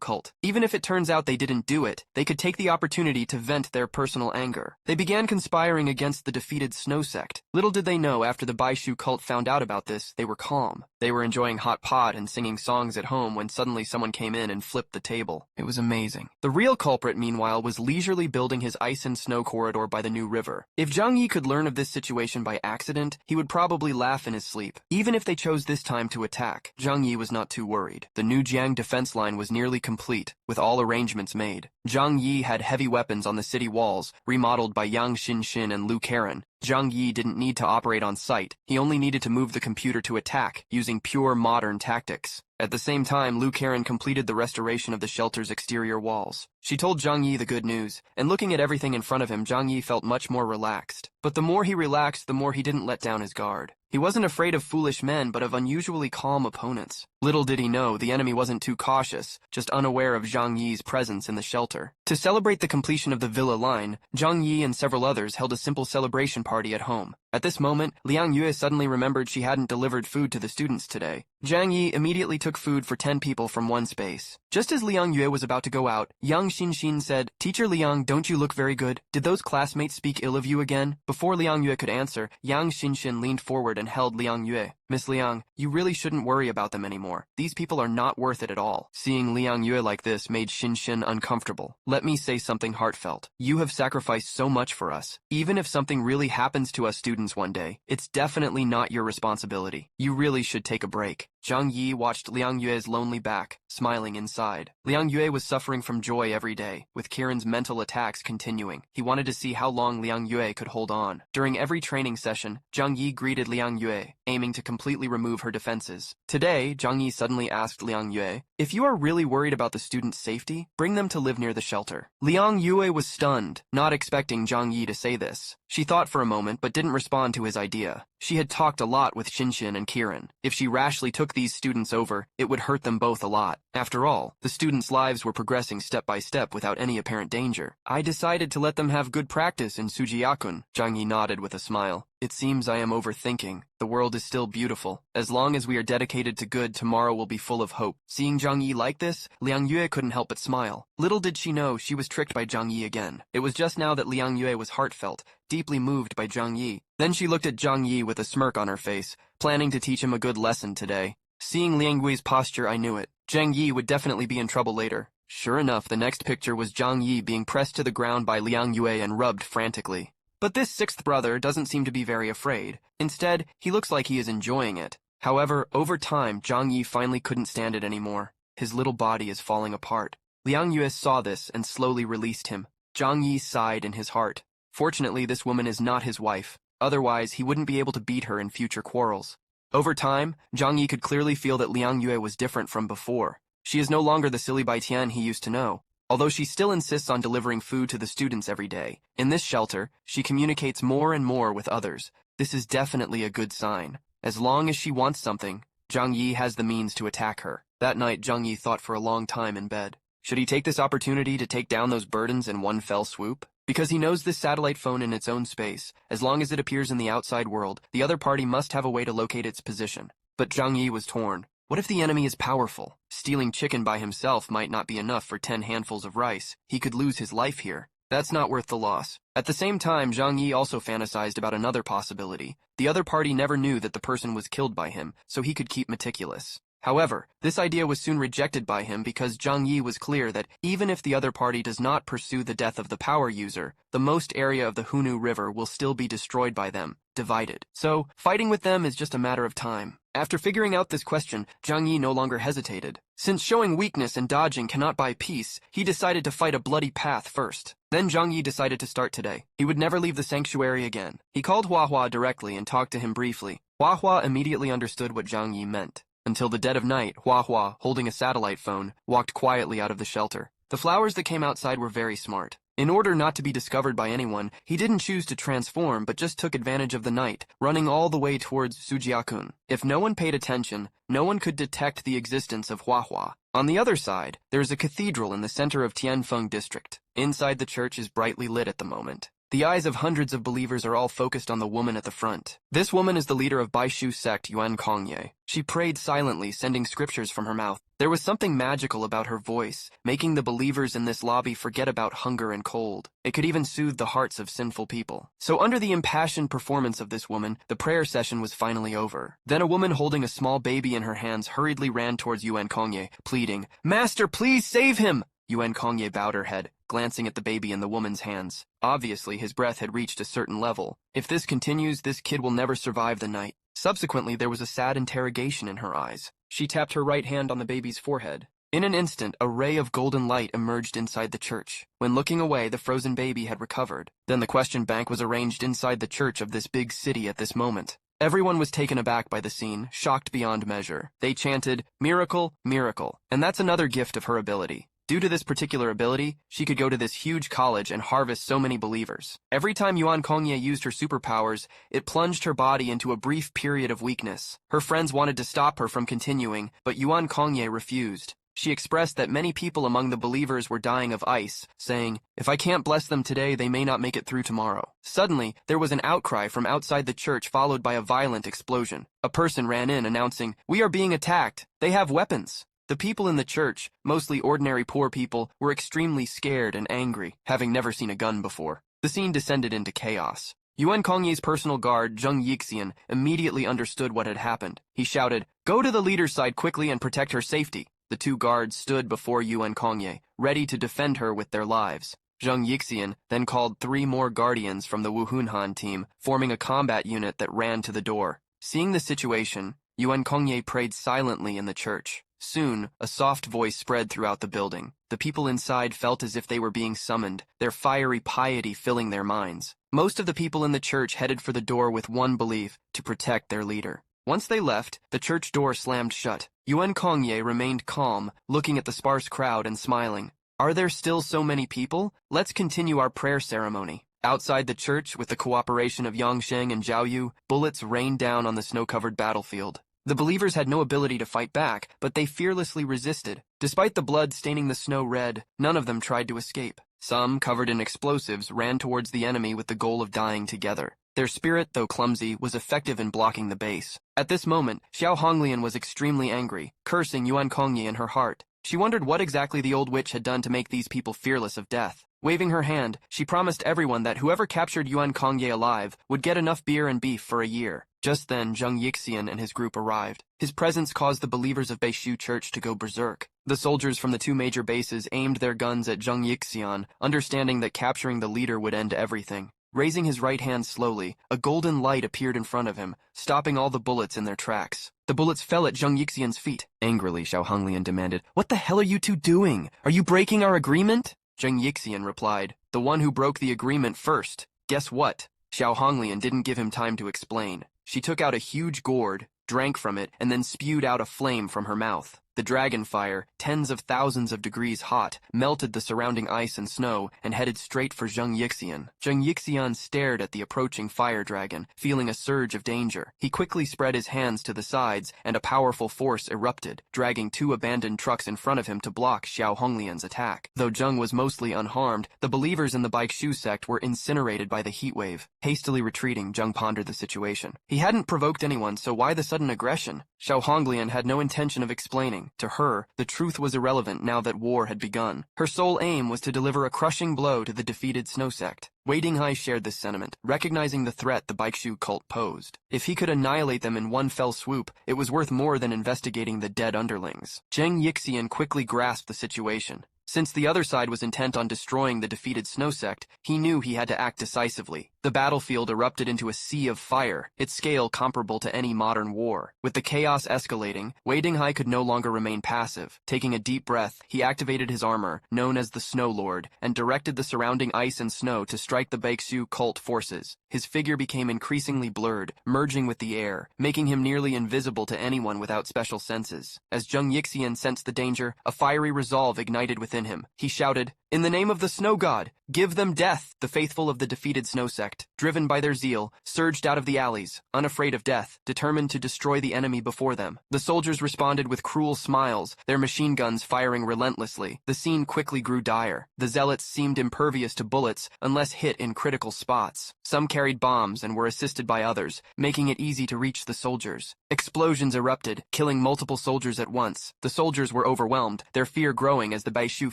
cult. Even if it turns out they didn't do it, they could take the opportunity to vent their personal anger. They began conspiring against the defeated Snow sect. Little did they know after the Baishu cult found out about this, they were calm. They were enjoying hot pot and singing songs at home when suddenly someone came in and flipped the table. It was amazing. The real culprit, meanwhile, was leisurely building his ice and snow corridor by the new river. If Zhang Yi could learn of this situation by accident, he would probably laugh in his sleep. Even if they chose this time to attack, Zhang Yi was not too worried. The new Jiang defense line was nearly complete, with all arrangements made. Zhang Yi had heavy weapons on the city walls, remodeled by Yang Xinxin and Lu Karen. Zhang Yi didn't need to operate on site. He only needed to move the computer to attack, using pure modern tactics. At the same time, Lu Karen completed the restoration of the shelter's exterior walls. She told Zhang Yi the good news, and looking at everything in front of him, Zhang Yi felt much more relaxed. But the more he relaxed, the more he didn't let down his guard. He wasn't afraid of foolish men, but of unusually calm opponents. Little did he know, the enemy wasn't too cautious, just unaware of Zhang Yi's presence in the shelter. To celebrate the completion of the villa line, Zhang Yi and several others held a simple celebration party at home. At this moment, Liang Yue suddenly remembered she hadn't delivered food to the students today. Zhang Yi immediately took food for 10 people from one space. Just as Liang Yue was about to go out, Yang Xinxin said, "Teacher Liang, don't you look very good? Did those classmates speak ill of you again?" Before Liang Yue could answer, Yang Xinxin leaned forward and held Liang Yue. "Miss Liang, you really shouldn't worry about them anymore. These people are not worth it at all." Seeing Liang Yue like this made Xinxin uncomfortable. "Let me say something heartfelt. You have sacrificed so much for us. Even if something really happens to us students one day, it's definitely not your responsibility. You really should take a break." Zhang Yi watched Liang Yue's lonely back, smiling inside. Liang Yue was suffering from joy every day, with Kiran's mental attacks continuing. He wanted to see how long Liang Yue could hold on. During every training session, Zhang Yi greeted Liang Yue, aiming to completely remove her defenses. Today, Zhang Yi suddenly asked Liang Yue, "If you are really worried about the students' safety, bring them to live near the shelter." Liang Yue was stunned, not expecting Zhang Yi to say this. She thought for a moment but didn't respond to his idea. She had talked a lot with Xinxin and Kiran. If she rashly took these students over, it would hurt them both a lot. After all, the students' lives were progressing step by step without any apparent danger. "I decided to let them have good practice in Sujiyakun." Zhang Yi nodded with a smile. "It seems I am overthinking. The world is still beautiful. As long as we are dedicated to good, tomorrow will be full of hope." Seeing Zhang Yi like this, Liang Yue couldn't help but smile. Little did she know she was tricked by Zhang Yi again. It was just now that Liang Yue was heartfelt, deeply moved by Zhang Yi. Then she looked at Zhang Yi with a smirk on her face, planning to teach him a good lesson today. Seeing Liang Yue's posture, I knew it. Zhang Yi would definitely be in trouble later. Sure enough, the next picture was Zhang Yi being pressed to the ground by Liang Yue and rubbed frantically. But this sixth brother doesn't seem to be very afraid. Instead, he looks like he is enjoying it. However, over time, Zhang Yi finally couldn't stand it anymore. His little body is falling apart. Liang Yue saw this and slowly released him. Zhang Yi sighed in his heart. Fortunately, this woman is not his wife. Otherwise, he wouldn't be able to beat her in future quarrels. Over time, Zhang Yi could clearly feel that Liang Yue was different from before. She is no longer the silly Bai Tian he used to know. Although she still insists on delivering food to the students every day, in this shelter, she communicates more and more with others. This is definitely a good sign. As long as she wants something, Zhang Yi has the means to attack her. That night, Zhang Yi thought for a long time in bed. Should he take this opportunity to take down those burdens in one fell swoop? Because he knows this satellite phone in its own space, as long as it appears in the outside world, the other party must have a way to locate its position. But Zhang Yi was torn. What if the enemy is powerful? Stealing chicken by himself might not be enough for 10 handfuls of rice. He could lose his life here. That's not worth the loss. At the same time, Zhang Yi also fantasized about another possibility. The other party never knew that the person was killed by him, so he could keep meticulous. However, this idea was soon rejected by him because Zhang Yi was clear that even if the other party does not pursue the death of the power user, the most area of the Hunu River will still be destroyed by them, divided. So, fighting with them is just a matter of time. After figuring out this question, Zhang Yi no longer hesitated. Since showing weakness and dodging cannot buy peace, he decided to fight a bloody path first. Then Zhang Yi decided to start today. He would never leave the sanctuary again. He called Hua Hua directly and talked to him briefly. Hua Hua immediately understood what Zhang Yi meant. Until the dead of night, Hua Hua, holding a satellite phone, walked quietly out of the shelter. The flowers that came outside were very smart. In order not to be discovered by anyone, he didn't choose to transform but just took advantage of the night, running all the way towards Sujiakun. If no one paid attention, no one could detect the existence of Hua Hua. On the other side, there is a cathedral in the center of Tianfeng district. Inside the church is brightly lit at the moment. The eyes of hundreds of believers are all focused on the woman at the front. This woman is the leader of Baishu sect Yuan Kongye. She prayed silently, sending scriptures from her mouth. There was something magical about her voice, making the believers in this lobby forget about hunger and cold. It could even soothe the hearts of sinful people. So under the impassioned performance of this woman, the prayer session was finally over. Then a woman holding a small baby in her hands hurriedly ran towards Yuan Kongye, pleading, "Master, please save him!" Yuan Kongye bowed her head, glancing at the baby in the woman's hands. Obviously, his breath had reached a certain level. If this continues, this kid will never survive the night. Subsequently, there was a sad interrogation in her eyes. She tapped her right hand on the baby's forehead. In an instant, a ray of golden light emerged inside the church. When looking away, the frozen baby had recovered. Then the question bank was arranged inside the church of this big city at this moment. Everyone was taken aback by the scene, shocked beyond measure. They chanted, "Miracle, miracle." And that's another gift of her ability. Due to this particular ability, she could go to this huge college and harvest so many believers. Every time Yuan Kongye used her superpowers, it plunged her body into a brief period of weakness. Her friends wanted to stop her from continuing, but Yuan Kongye refused. She expressed that many people among the believers were dying of ice, saying, "If I can't bless them today, they may not make it through tomorrow." Suddenly, there was an outcry from outside the church followed by a violent explosion. A person ran in announcing, "We are being attacked. They have weapons." The people in the church, mostly ordinary poor people, were extremely scared and angry, having never seen a gun before. The scene descended into chaos. Yuan Kongye's personal guard, Zhang Yixian, immediately understood what had happened. He shouted, "Go to the leader's side quickly and protect her safety." The two guards stood before Yuan Kongye, ready to defend her with their lives. Zhang Yixian then called 3 more guardians from the Wuhunhan team, forming a combat unit that ran to the door. Seeing the situation, Yuan Kongye prayed silently in the church. Soon, a soft voice spread throughout the building. The people inside felt as if they were being summoned, their fiery piety filling their minds. Most of the people in the church headed for the door with one belief, to protect their leader. Once they left, the church door slammed shut. Yuan Kongye remained calm, looking at the sparse crowd and smiling. "Are there still so many people? Let's continue our prayer ceremony." Outside the church, with the cooperation of Yangsheng and Zhaoyu, bullets rained down on the snow-covered battlefield. The believers had no ability to fight back, but they fearlessly resisted. Despite the blood staining the snow red, none of them tried to escape. Some, covered in explosives, ran towards the enemy with the goal of dying together. Their spirit, though clumsy, was effective in blocking the base. At this moment, Xiao Honglian was extremely angry, cursing Yuan Kongye in her heart. She wondered what exactly the old witch had done to make these people fearless of death. Waving her hand, she promised everyone that whoever captured Yuan Kongye alive would get enough beer and beef for a year. Just then, Zhang Yixian and his group arrived. His presence caused the believers of Beishu Church to go berserk. The soldiers from the 2 major bases aimed their guns at Zhang Yixian, understanding that capturing the leader would end everything. Raising his right hand slowly, a golden light appeared in front of him, stopping all the bullets in their tracks. The bullets fell at Zhang Yixian's feet. Angrily, Xiao Honglian demanded, "What the hell are you two doing? Are you breaking our agreement?" Zhang Yixian replied, "The one who broke the agreement first. Guess what?" Xiao Honglian didn't give him time to explain. She took out a huge gourd, drank from it, and then spewed out a flame from her mouth. The dragon fire, tens of thousands of degrees hot, melted the surrounding ice and snow and headed straight for Zhang Yixian. Zhang Yixian stared at the approaching fire dragon, feeling a surge of danger. He quickly spread his hands to the sides, and a powerful force erupted, dragging 2 abandoned trucks in front of him to block Xiao Honglian's attack. Though Zhang was mostly unharmed, the believers in the Baishu sect were incinerated by the heat wave. Hastily retreating, Zhang pondered the situation. He hadn't provoked anyone, so why the sudden aggression? Xiao Honglian had no intention of explaining. To her, the truth was irrelevant now that war had begun. Her sole aim was to deliver a crushing blow to the defeated Snow Sect. Wei Dinghai shared this sentiment, recognizing the threat the Baishu cult posed. If he could annihilate them in one fell swoop, it was worth more than investigating the dead underlings. Zhang Yixian quickly grasped the situation. Since the other side was intent on destroying the defeated Snow Sect, he knew he had to act decisively. The battlefield erupted into a sea of fire, its scale comparable to any modern war. With the chaos escalating, Wei Dinghai could no longer remain passive. Taking a deep breath, he activated his armor, known as the Snow Lord, and directed the surrounding ice and snow to strike the Baishu cult forces. His figure became increasingly blurred, merging with the air, making him nearly invisible to anyone without special senses. As Zhang Yixian sensed the danger, a fiery resolve ignited within him. He shouted, "In the name of the Snow God, give them death!" The faithful of the defeated Snow Sect, driven by their zeal, surged out of the alleys, unafraid of death, determined to destroy the enemy before them. The soldiers responded with cruel smiles, their machine guns firing relentlessly. The scene quickly grew dire. The zealots seemed impervious to bullets unless hit in critical spots. Some carried bombs and were assisted by others, making it easy to reach the soldiers. Explosions erupted, killing multiple soldiers at once. The soldiers were overwhelmed, their fear growing as the Baishu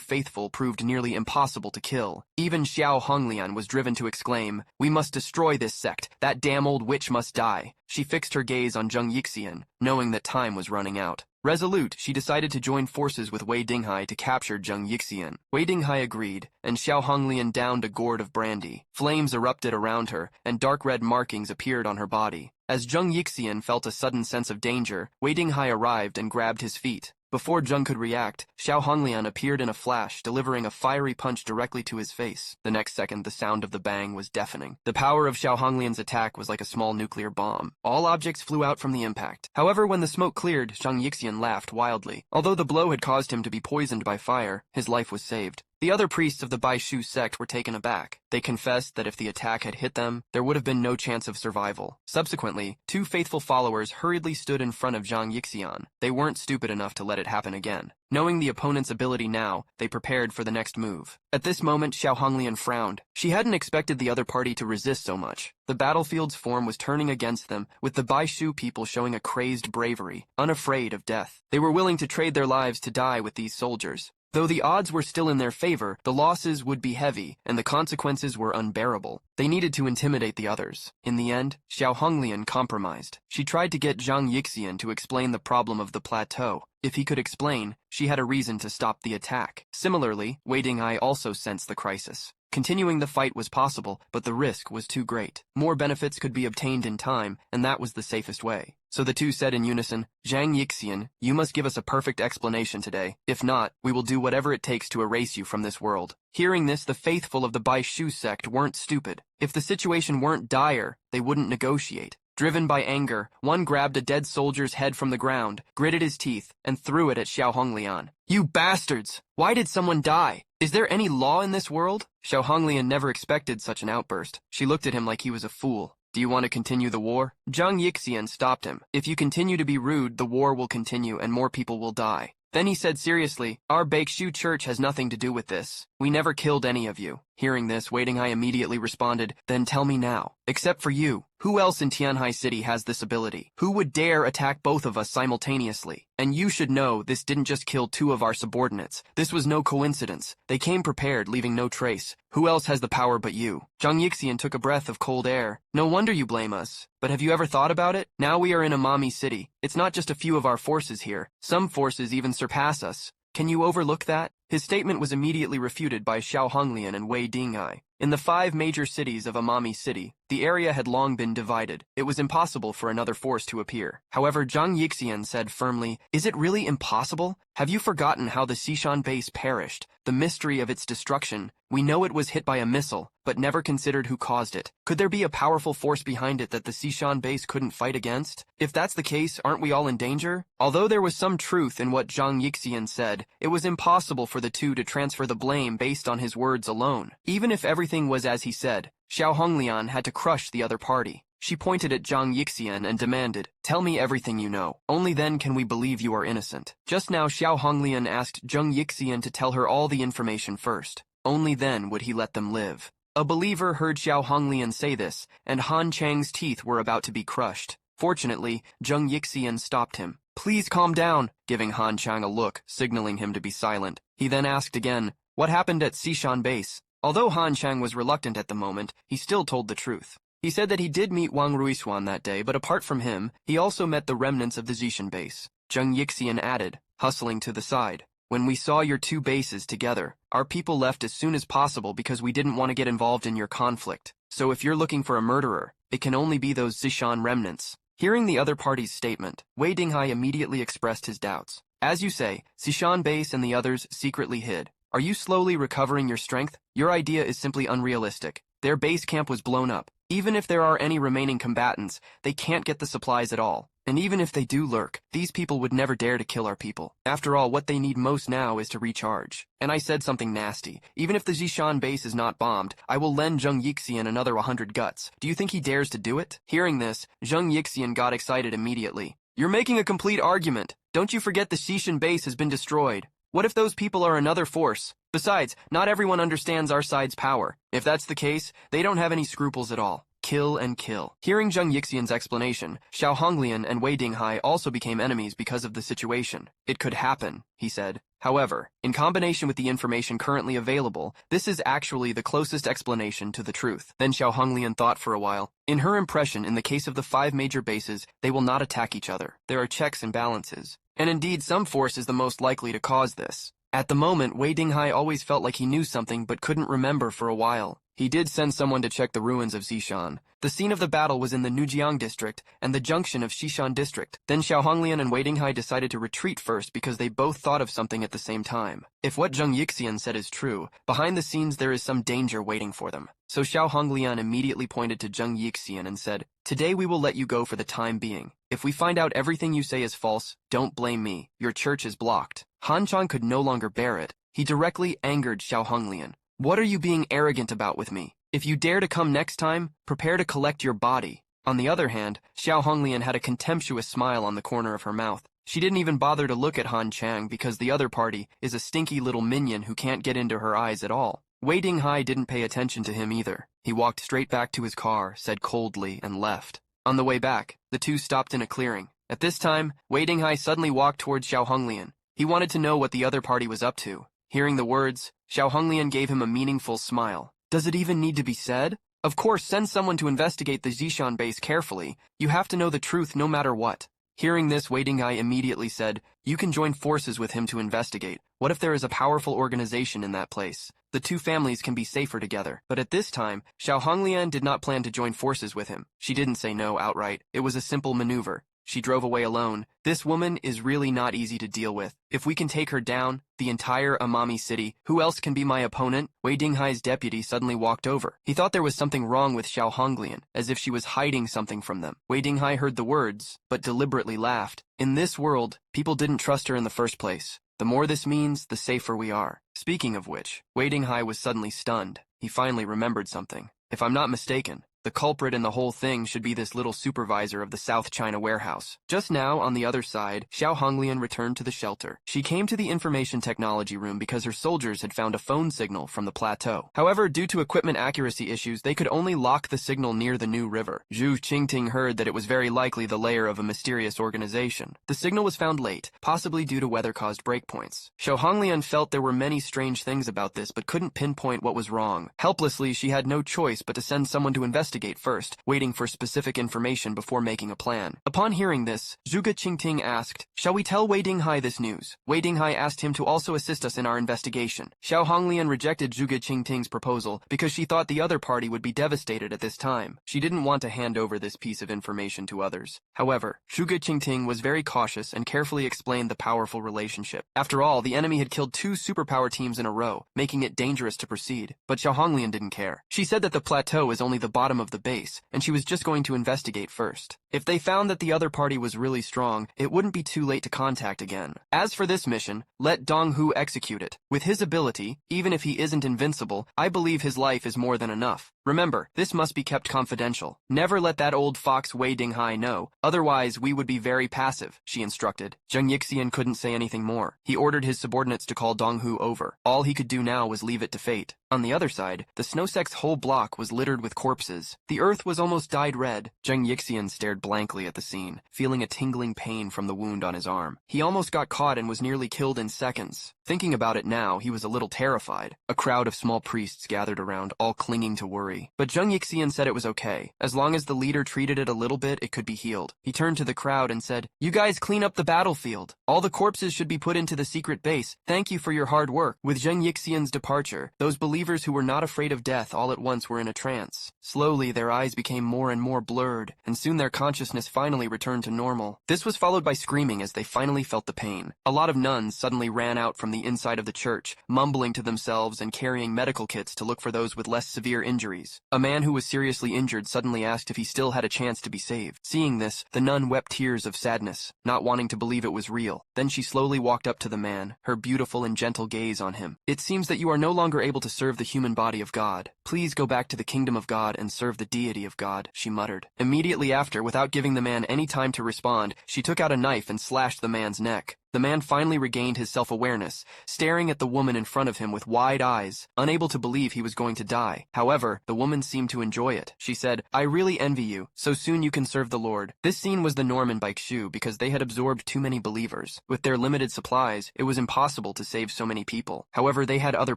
faithful proved nearly impossible to kill. Even Xiao Honglian was driven to exclaim, "We must destroy this sect. That damn old witch must die." She fixed her gaze on Zhang Yixian, knowing that time was running out. Resolute, she decided to join forces with Wei Dinghai to capture Zhang Yixian. Wei Dinghai agreed, and Xiao Honglian downed a gourd of brandy. Flames erupted around her, and dark red markings appeared on her body. As Zhang Yixian felt a sudden sense of danger, Wei Dinghai arrived and grabbed his feet. Before Zhang could react, Xiao Honglian appeared in a flash, delivering a fiery punch directly to his face. The next second, the sound of the bang was deafening. The power of Xiao Honglian's attack was like a small nuclear bomb. All objects flew out from the impact. However, when the smoke cleared, Zhang Yixian laughed wildly. Although the blow had caused him to be poisoned by fire, his life was saved. The other priests of the Baishu sect were taken aback. They confessed that if the attack had hit them, there would have been no chance of survival. Subsequently, 2 faithful followers hurriedly stood in front of Zhang Yixian. They weren't stupid enough to let it happen again. Knowing the opponent's ability now, they prepared for the next move. At this moment, Xiao Honglian frowned. She hadn't expected the other party to resist so much. The battlefield's form was turning against them, with the Baishu people showing a crazed bravery, unafraid of death. They were willing to trade their lives to die with these soldiers. Though the odds were still in their favor, the losses would be heavy, and the consequences were unbearable. They needed to intimidate the others. In the end, Xiao Honglian compromised. She tried to get Zhang Yixian to explain the problem of the plateau. If he could explain, she had a reason to stop the attack. Similarly, Wei Dinghai also sensed the crisis. Continuing the fight was possible, but the risk was too great. More benefits could be obtained in time, and that was the safest way. So the two said in unison, "Zhang Yixian, you must give us a perfect explanation today. If not, we will do whatever it takes to erase you from this world." Hearing this, the faithful of the Baishu sect weren't stupid. If the situation weren't dire, they wouldn't negotiate. Driven by anger, one grabbed a dead soldier's head from the ground, gritted his teeth, and threw it at Xiao Honglian. "You bastards! Why did someone die? Is there any law in this world?" Xiao Honglian never expected such an outburst. She looked at him like he was a fool. "Do you want to continue the war?" Zhang Yixian stopped him. "If you continue to be rude, the war will continue and more people will die." Then he said seriously, "Our Baishu church has nothing to do with this. We never killed any of you." Hearing this, Wei Dinghai immediately responded, "Then tell me now. Except for you, who else in Tianhai City has this ability? Who would dare attack both of us simultaneously? And you should know this didn't just kill 2 of our subordinates. This was no coincidence. They came prepared, leaving no trace. Who else has the power but you?" Zhang Yixian took a breath of cold air. "No wonder you blame us. But have you ever thought about it? Now we are in Amami City. It's not just a few of our forces here. Some forces even surpass us. Can you overlook that?" His statement was immediately refuted by Xiao Honglian and Wei Dinghai. In the 5 major cities of Amami City, the area had long been divided. It was impossible for another force to appear. However, Zhang Yixian said firmly, "Is it really impossible? Have you forgotten how the Xishan base perished? The mystery of its destruction. We know it was hit by a missile, but never considered who caused it. Could there be a powerful force behind it that the Xishan base couldn't fight against? If that's the case, aren't we all in danger?" Although there was some truth in what Zhang Yixian said, it was impossible for the two to transfer the blame based on his words alone. Even if everything was as he said, Xiao Honglian had to crush the other party. She pointed at Zhang Yixian and demanded, "Tell me everything you know. Only then can we believe you are innocent." Just now Xiao Honglian asked Zhang Yixian to tell her all the information first. Only then would he let them live. A believer heard Xiao Honglian say this, and Han Chang's teeth were about to be crushed. Fortunately, Zhang Yixian stopped him. "Please calm down," giving Han Chang a look, signaling him to be silent. He then asked again, "What happened at Xishan base?" Although Han Chang was reluctant at the moment, he still told the truth. He said that he did meet Wang Ruixuan that day, but apart from him, he also met the remnants of the Xishan base. Zhang Yixian added, hustling to the side, "When we saw your 2 bases together, our people left as soon as possible because we didn't want to get involved in your conflict. So if you're looking for a murderer, it can only be those Xishan remnants." Hearing the other party's statement, Wei Dinghai immediately expressed his doubts. "As you say, Xishan base and the others secretly hid. Are you slowly recovering your strength? Your idea is simply unrealistic. Their base camp was blown up. Even if there are any remaining combatants, they can't get the supplies at all. And even if they do lurk, these people would never dare to kill our people. After all, what they need most now is to recharge." And I said something nasty. "Even if the Xishan base is not bombed, I will lend Zhang Yixian another 100 guts. Do you think he dares to do it?" Hearing this, Zhang Yixian got excited immediately. "You're making a complete argument. Don't you forget the Xishan base has been destroyed. What if those people are another force? Besides, not everyone understands our side's power. If that's the case, they don't have any scruples at all. Kill and kill." Hearing Zhang Yixian's explanation, Xiao Honglian and Wei Dinghai also became enemies because of the situation. "It could happen," he said. "However, in combination with the information currently available, this is actually the closest explanation to the truth." Then Xiao Honglian thought for a while. In her impression, in the case of the 5 major bases, they will not attack each other. There are checks and balances. And indeed, some force is the most likely to cause this. At the moment, Wei Dinghai always felt like he knew something but couldn't remember for a while. He did send someone to check the ruins of Xishan. The scene of the battle was in the Nujiang district and the junction of Xishan district. Then Xiao Honglian and Wei Dinghai decided to retreat first because they both thought of something at the same time. If what Zhang Yixian said is true, behind the scenes there is some danger waiting for them. So Xiao Honglian immediately pointed to Zhang Yixian and said, "Today we will let you go for the time being. If we find out everything you say is false, don't blame me. Your church is blocked." Han Chang could no longer bear it. He directly angered Xiao Honglian. "What are you being arrogant about with me? If you dare to come next time, prepare to collect your body." On the other hand, Xiao Honglian had a contemptuous smile on the corner of her mouth. She didn't even bother to look at Han Chang because the other party is a stinky little minion who can't get into her eyes at all. Wei Dinghai didn't pay attention to him either. He walked straight back to his car, said coldly, and left. On the way back, the two stopped in a clearing. At this time, Wei Dinghai suddenly walked towards Xiao Honglian. He wanted to know what the other party was up to. Hearing the words, Xiao Honglian gave him a meaningful smile. "Does it even need to be said? Of course, send someone to investigate the Xishan base carefully. You have to know the truth no matter what." Hearing this, Wei Dinghai immediately said, "You can join forces with him to investigate. What if there is a powerful organization in that place? The 2 families can be safer together." But at this time, Xiao Honglian did not plan to join forces with him. She didn't say no outright. It was a simple maneuver. She drove away alone. This woman is really not easy to deal with. If we can take her down, the entire Amami city, who else can be my opponent? Wei Dinghai's deputy suddenly walked over. He thought there was something wrong with Xiao Honglian, as if she was hiding something from them. Wei Dinghai heard the words, but deliberately laughed. In this world, people didn't trust her in the first place. The more this means, the safer we are. Speaking of which, Wei Dinghai was suddenly stunned. He finally remembered something. If I'm not mistaken, the culprit in the whole thing should be this little supervisor of the South China warehouse. Just now, on the other side, Xiao Honglian returned to the shelter. She came to the information technology room because her soldiers had found a phone signal from the plateau. However, due to equipment accuracy issues, they could only lock the signal near the new river. Zhu Qingting heard that it was very likely the lair of a mysterious organization. The signal was found late, possibly due to weather-caused breakpoints. Xiao Honglian felt there were many strange things about this, but couldn't pinpoint what was wrong. Helplessly, she had no choice but to send someone to investigate investigate first, waiting for specific information before making a plan. Upon hearing this, Zhuge Qingting asked, "Shall we tell Wei Dinghai this news?" Wei Dinghai asked him to also assist us in our investigation. Xiao Honglian rejected Zhuge Qingting's proposal because she thought the other party would be devastated at this time. She didn't want to hand over this piece of information to others. However, Zhuge Qingting was very cautious and carefully explained the powerful relationship. After all, the enemy had killed 2 superpower teams in a row, making it dangerous to proceed. But Xiao Honglian didn't care. She said that the plateau is only the bottom of the base, and she was just going to investigate first. If they found that the other party was really strong, it wouldn't be too late to contact again. As for this mission, let Dong Hu execute it. With his ability, even if he isn't invincible, I believe his life is more than enough. Remember, this must be kept confidential. Never let that old fox Wei Dinghai know, otherwise we would be very passive, she instructed. Zhang Yixian couldn't say anything more. He ordered his subordinates to call Dong Hu over. All he could do now was leave it to fate. On the other side, the snowsec's whole block was littered with corpses. The earth was almost dyed red. Zhang Yixian stared blankly at the scene, feeling a tingling pain from the wound on his arm. He almost got caught and was nearly killed in seconds. Thinking about it now, he was a little terrified. A crowd of small priests gathered around, all clinging to worry. But Zhang Yixian said it was okay. As long as the leader treated it a little bit, it could be healed. He turned to the crowd and said, "You guys clean up the battlefield. All the corpses should be put into the secret base. Thank you for your hard work." With Zhang Yixian's departure, those believers who were not afraid of death all at once were in a trance. Slowly, their eyes became more and more blurred, and soon their consciousness finally returned to normal. This was followed by screaming as they finally felt the pain. A lot of nuns suddenly ran out from the inside of the church, mumbling to themselves and carrying medical kits to look for those with less severe injuries. A man who was seriously injured suddenly asked if he still had a chance to be saved. Seeing this, the nun wept tears of sadness, not wanting to believe it was real. Then she slowly walked up to the man, her beautiful and gentle gaze on him. "It seems that you are no longer able to serve the human body of God. Please go back to the kingdom of God and serve the deity of God," she muttered. Immediately after, without giving the man any time to respond, she took out a knife and slashed the man's neck. The man finally regained his self-awareness, staring at the woman in front of him with wide eyes, unable to believe he was going to die. However, the woman seemed to enjoy it. She said, "I really envy you. So soon you can serve the Lord." This scene was the norm in Baixu because they had absorbed too many believers. With their limited supplies, it was impossible to save so many people. However, they had other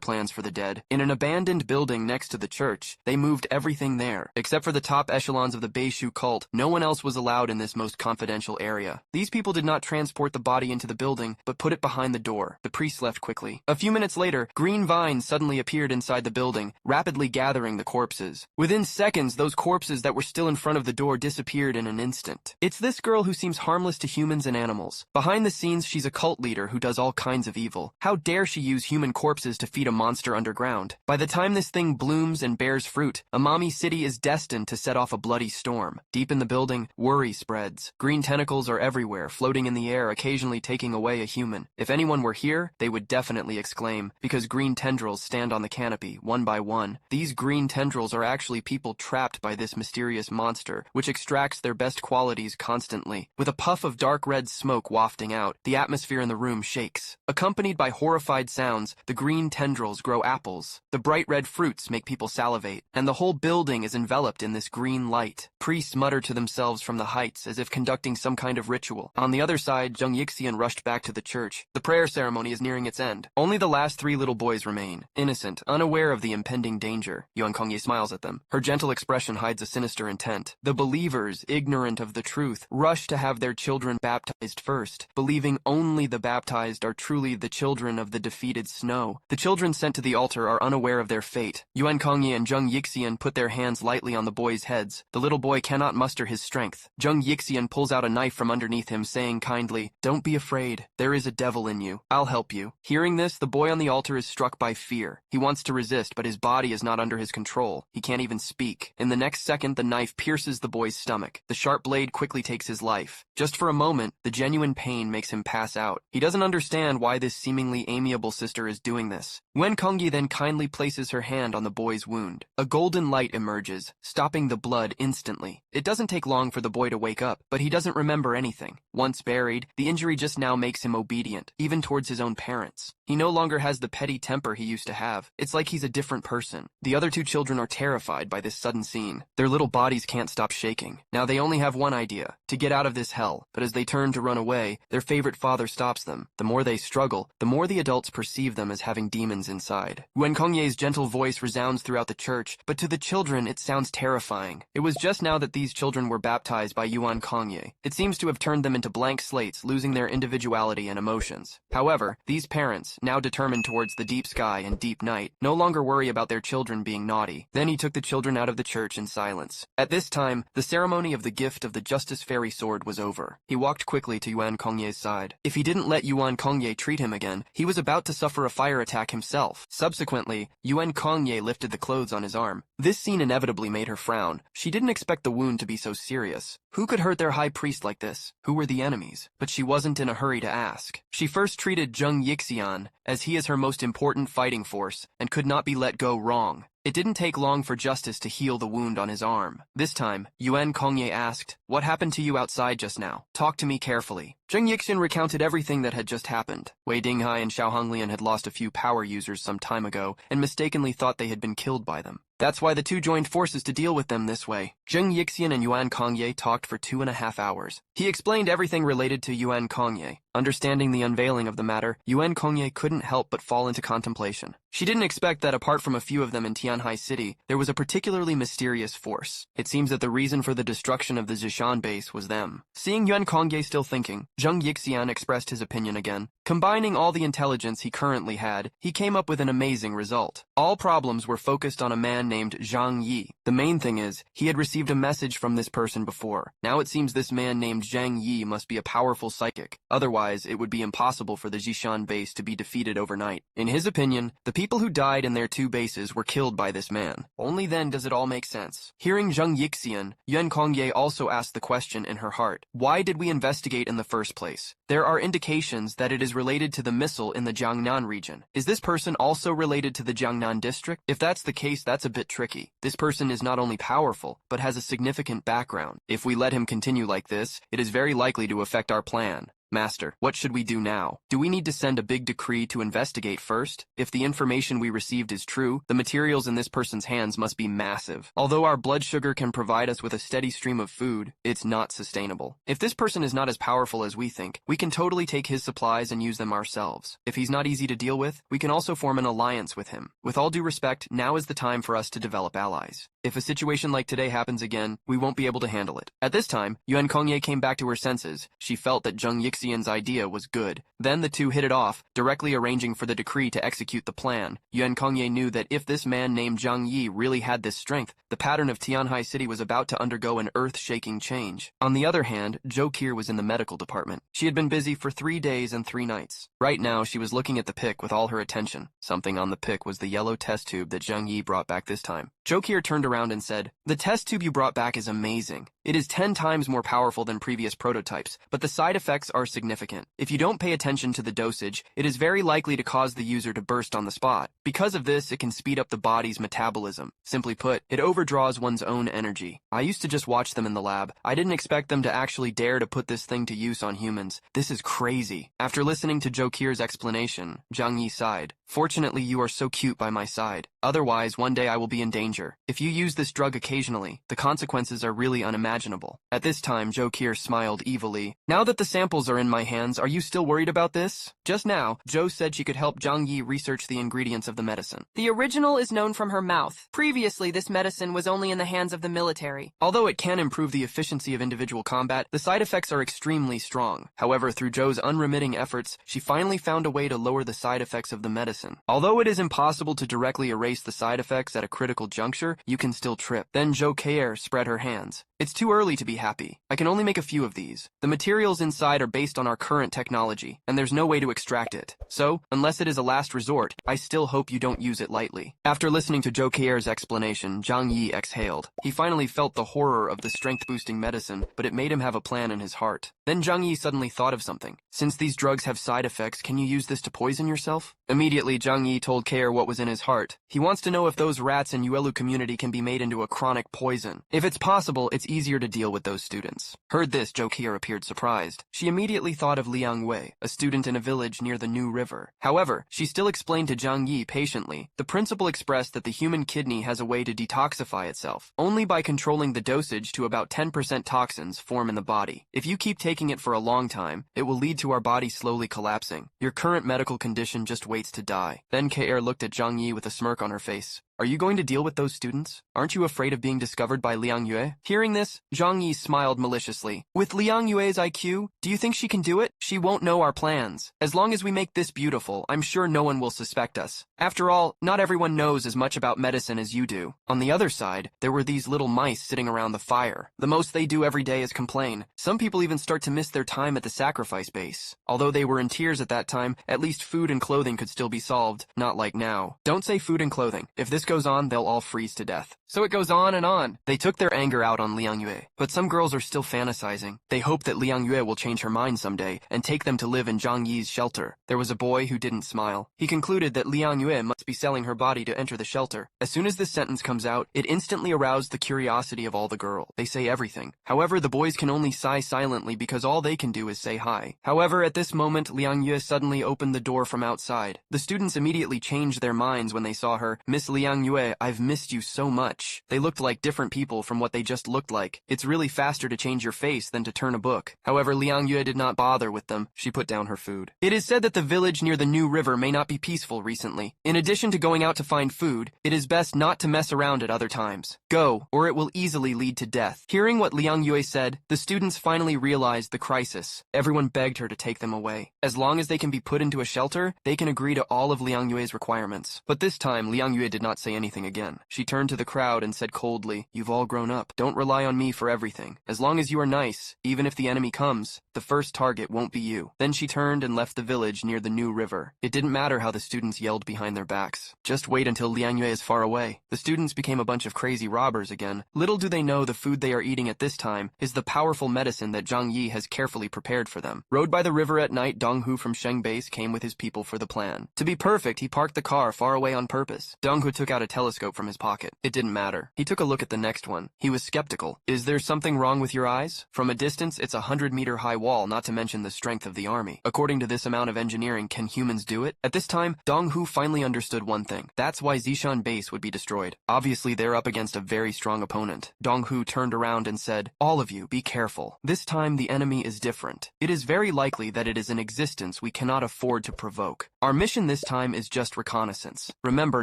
plans for the dead. In an abandoned building next to the church, they moved everything there. Except for the top echelons of the Baixu cult, no one else was allowed in this most confidential area. These people did not transport the body into the building, but put it behind the door. The priest left quickly. A few minutes later, green vines suddenly appeared inside the building, rapidly gathering the corpses. Within seconds, those corpses that were still in front of the door disappeared in an instant. It's this girl who seems harmless to humans and animals. Behind the scenes, she's a cult leader who does all kinds of evil. How dare she use human corpses to feed a monster underground? By the time this thing blooms and bears fruit, Amami City is destined to set off a bloody storm. Deep in the building, worry spreads. Green tentacles are everywhere, floating in the air, occasionally taking away a human. If anyone were here, they would definitely exclaim, because green tendrils stand on the canopy, one by one. These green tendrils are actually people trapped by this mysterious monster, which extracts their best qualities constantly. With a puff of dark red smoke wafting out, the atmosphere in the room shakes. Accompanied by horrified sounds, the green tendrils grow apples. The bright red fruits make people salivate, and the whole building is enveloped in this green light. Priests mutter to themselves from the heights as if conducting some kind of ritual. On the other side, Zhang Yixian rushed back to the church. The prayer ceremony is nearing its end. Only the last 3 little boys remain, innocent, unaware of the impending danger. Yuan Kongye smiles at them. Her gentle expression hides a sinister intent. The believers, ignorant of the truth, rush to have their children baptized first, believing only the baptized are truly the children of the defeated snow. The children sent to the altar are unaware of their fate. Yuan Kongye and Zhang Yixian put their hands lightly on the boys' heads. The little boy cannot muster his strength. Zhang Yixian pulls out a knife from underneath him, saying kindly, "Don't be afraid. There is a devil in you. I'll help you." Hearing this, the boy on the altar is struck by fear. He wants to resist, but his body is not under his control. He can't even speak. In the next second, the knife pierces the boy's stomach. The sharp blade quickly takes his life. Just for a moment, the genuine pain makes him pass out. He doesn't understand why this seemingly amiable sister is doing this. Yuan Kongyi then kindly places her hand on the boy's wound. A golden light emerges, stopping the blood instantly. It doesn't take long for the boy to wake up, but he doesn't remember anything. Once buried, the injury just now makes him obedient, even towards his own parents. He no longer has the petty temper he used to have. It's like he's a different person. The other two children are terrified by this sudden scene. Their little bodies can't stop shaking. Now they only have one idea, to get out of this hell. But as they turn to run away, their favorite father stops them. The more they struggle, the more the adults perceive them as having demons inside. Yuan Kongye's gentle voice resounds throughout the church, but to the children it sounds terrifying. It was just now that these children were baptized by Yuan Kongye. It seems to have turned them into blank slates, losing their individuality and emotions. However, these parents, now determined towards the deep sky and deep night, no longer worry about their children being naughty. Then he took the children out of the church in silence. At this time, the ceremony of the gift of the Justice Fairy Sword was over. He walked quickly to Yuan Kongye's side. If he didn't let Yuan Kongye treat him again, he was about to suffer a fire attack himself. Subsequently, Yuan Kongye lifted the clothes on his arm. This scene inevitably made her frown. She didn't expect the wound to be so serious. Who could hurt their high priest like this? Who were the enemies? But she wasn't in a hurry to ask. She first treated Zhang Yixian, as he is her most important fighting force, and could not be let go wrong. It didn't take long for justice to heal the wound on his arm. This time, Yuan Kongye asked, "What happened to you outside just now? Talk to me carefully." Zhang Yixian recounted everything that had just happened. Wei Dinghai and Xiao Honglian had lost a few power users some time ago, and mistakenly thought they had been killed by them. That's why the two joined forces to deal with them this way. Zhang Yixian and Yuan Kongye talked for 2.5 hours. He explained everything related to Yuan Kongye. Understanding the unveiling of the matter, Yuan Kongye couldn't help but fall into contemplation. She didn't expect that apart from a few of them in Tianhai City, there was a particularly mysterious force. It seems that the reason for the destruction of the Zishan base was them. Seeing Yuan Kongye still thinking, Zhang Yixian expressed his opinion again. Combining all the intelligence he currently had, he came up with an amazing result. All problems were focused on a man named Zhang Yi. The main thing is, he had received a message from this person before. Now it seems this man named Zhang Yi must be a powerful psychic. Otherwise, it would be impossible for the Zishan base to be defeated overnight. In his opinion, the people who died in their two bases were killed by this man. Only then does it all make sense. Hearing Zhang Yixian, Yuan Kongye also asked the question in her heart, why did we investigate in the first place? There are indications that it is related to the missile in the Jiangnan region. Is this person also related to the Jiangnan district? If that's the case, that's a bit tricky. This person is not only powerful, but has a significant background. If we let him continue like this, it is very likely to affect our plan. Master, what should we do now? Do we need to send a big decree to investigate first? If the information we received is true, the materials in this person's hands must be massive. Although our blood sugar can provide us with a steady stream of food, it's not sustainable. If this person is not as powerful as we think, we can totally take his supplies and use them ourselves. If he's not easy to deal with, we can also form an alliance with him. With all due respect, now is the time for us to develop allies. If a situation like today happens again, we won't be able to handle it. At this time, Yuan Kongye came back to her senses. She felt that Zhang Yixian's idea was good. Then the two hit it off, directly arranging for the decree to execute the plan. Yuan Kongye knew that if this man named Zhang Yi really had this strength, the pattern of Tianhai City was about to undergo an earth-shaking change. On the other hand, Zhou Qir was in the medical department. She had been busy for 3 days and 3 nights. Right now, she was looking at the pic with all her attention. Something on the pic was the yellow test tube that Zhang Yi brought back this time. Zhou Qir turned around and said, "The test tube you brought back is amazing. It is 10 times more powerful than previous prototypes, but the side effects are significant. If you don't pay attention to the dosage, it is very likely to cause the user to burst on the spot. Because of this, it can speed up the body's metabolism. Simply put, it overdraws one's own energy. I used to just watch them in the lab. I didn't expect them to actually dare to put this thing to use on humans. This is crazy." After listening to Zhou Qir's explanation, Zhang Yi sighed. "Fortunately, you are so cute by my side. Otherwise, one day I will be in danger. If you use this drug occasionally, the consequences are really unimaginable." At this time, Zhou Qir smiled evilly. "Now that the samples are in my hands, are you still worried about this?" Just now, Zhou said she could help Zhang Yi research the ingredients of the medicine. The original is known from her mouth. Previously, this medicine was only in the hands of the military. Although it can improve the efficiency of individual combat, the side effects are extremely strong. However, through Zhou's unremitting efforts, she finally found a way to lower the side effects of the medicine. Although it is impossible to directly erase the side effects at a critical juncture, you can still trip. Then Zhou Qir spread her hands. "It's too early to be happy. I can only make a few of these. The materials inside are based on our current technology, and there's no way to extract it. So, unless it is a last resort, I still hope you don't use it lightly." After listening to Zhou Qir's explanation, Zhang Yi exhaled. He finally felt the horror of the strength-boosting medicine, but it made him have a plan in his heart. Then Zhang Yi suddenly thought of something. Since these drugs have side effects, can you use this to poison yourself? Immediately, Zhang Yi told Kair what was in his heart. He wants to know if those rats in Yuelu community can be made into a chronic poison. If it's possible, it's easier to deal with those students. Heard this, Zhou Kair appeared surprised. She immediately thought of Liang Wei, a student in a village near the New River. However, she still explained to Zhang Yi patiently. The principal expressed that the human kidney has a way to detoxify itself, only by controlling the dosage to about 10% toxins form in the body. If you keep taking it for a long time, it will lead to our body slowly collapsing. Your current medical condition just waits to die. Then Kair looked at Zhang Yi with a smirk on her face. Are you going to deal with those students? Aren't you afraid of being discovered by Liang Yue? Hearing this, Zhang Yi smiled maliciously. With Liang Yue's IQ, do you think she can do it? She won't know our plans. As long as we make this beautiful, I'm sure no one will suspect us. After all, not everyone knows as much about medicine as you do. On the other side, there were these little mice sitting around the fire. The most they do every day is complain. Some people even start to miss their time at the sacrifice base. Although they were in tears at that time, at least food and clothing could still be solved, not like now. Don't say food and clothing. If this goes on, they'll all freeze to death. So it goes on and on. They took their anger out on Liang Yue, but some girls are still fantasizing. They hope that Liang Yue will change her mind someday and take them to live in Zhang Yi's shelter. There was a boy who didn't smile. He concluded that Liang Yue must be selling her body to enter the shelter. As soon as this sentence comes out, it instantly aroused the curiosity of all the girls. They say everything. However, the boys can only sigh silently because all they can do is say hi. However, at this moment, Liang Yue suddenly opened the door from outside. The students immediately changed their minds when they saw her. Miss Liang Yue, I've missed you so much. They looked like different people from what they just looked like. It's really faster to change your face than to turn a book. However, Liang Yue did not bother with them. She put down her food. It is said that the village near the New River may not be peaceful recently. In addition to going out to find food, it is best not to mess around at other times. Go, or it will easily lead to death. Hearing what Liang Yue said, the students finally realized the crisis. Everyone begged her to take them away. As long as they can be put into a shelter, they can agree to all of Liang Yue's requirements. But this time, Liang Yue did not say anything again. She turned to the crowd and said coldly, "You've all grown up. Don't rely on me for everything. As long as you are nice, even if the enemy comes, the first target won't be you." Then she turned and left the village near the New River. It didn't matter how the students yelled behind their backs. Just wait until Liang Yue is far away. The students became a bunch of crazy robbers again. Little do they know the food they are eating at this time is the powerful medicine that Zhang Yi has carefully prepared for them. Rode by the river at night, Donghu from Sheng Base came with his people for the plan. To be perfect, he parked the car far away on purpose. Donghu took out a telescope from his pocket. It didn't matter. He took a look at the next one. He was skeptical. Is there something wrong with your eyes? From a distance, it's a 100-meter high wall, not to mention the strength of the army. According to this amount of engineering, can humans do it? At this time, Donghu finally understood one thing. That's why Zishan Base would be destroyed. Obviously, they're up against a very strong opponent. Donghu turned around and said, "All of you, be careful. This time, the enemy is different. It is very likely that it is an existence we cannot afford to provoke. Our mission this time is just reconnaissance. Remember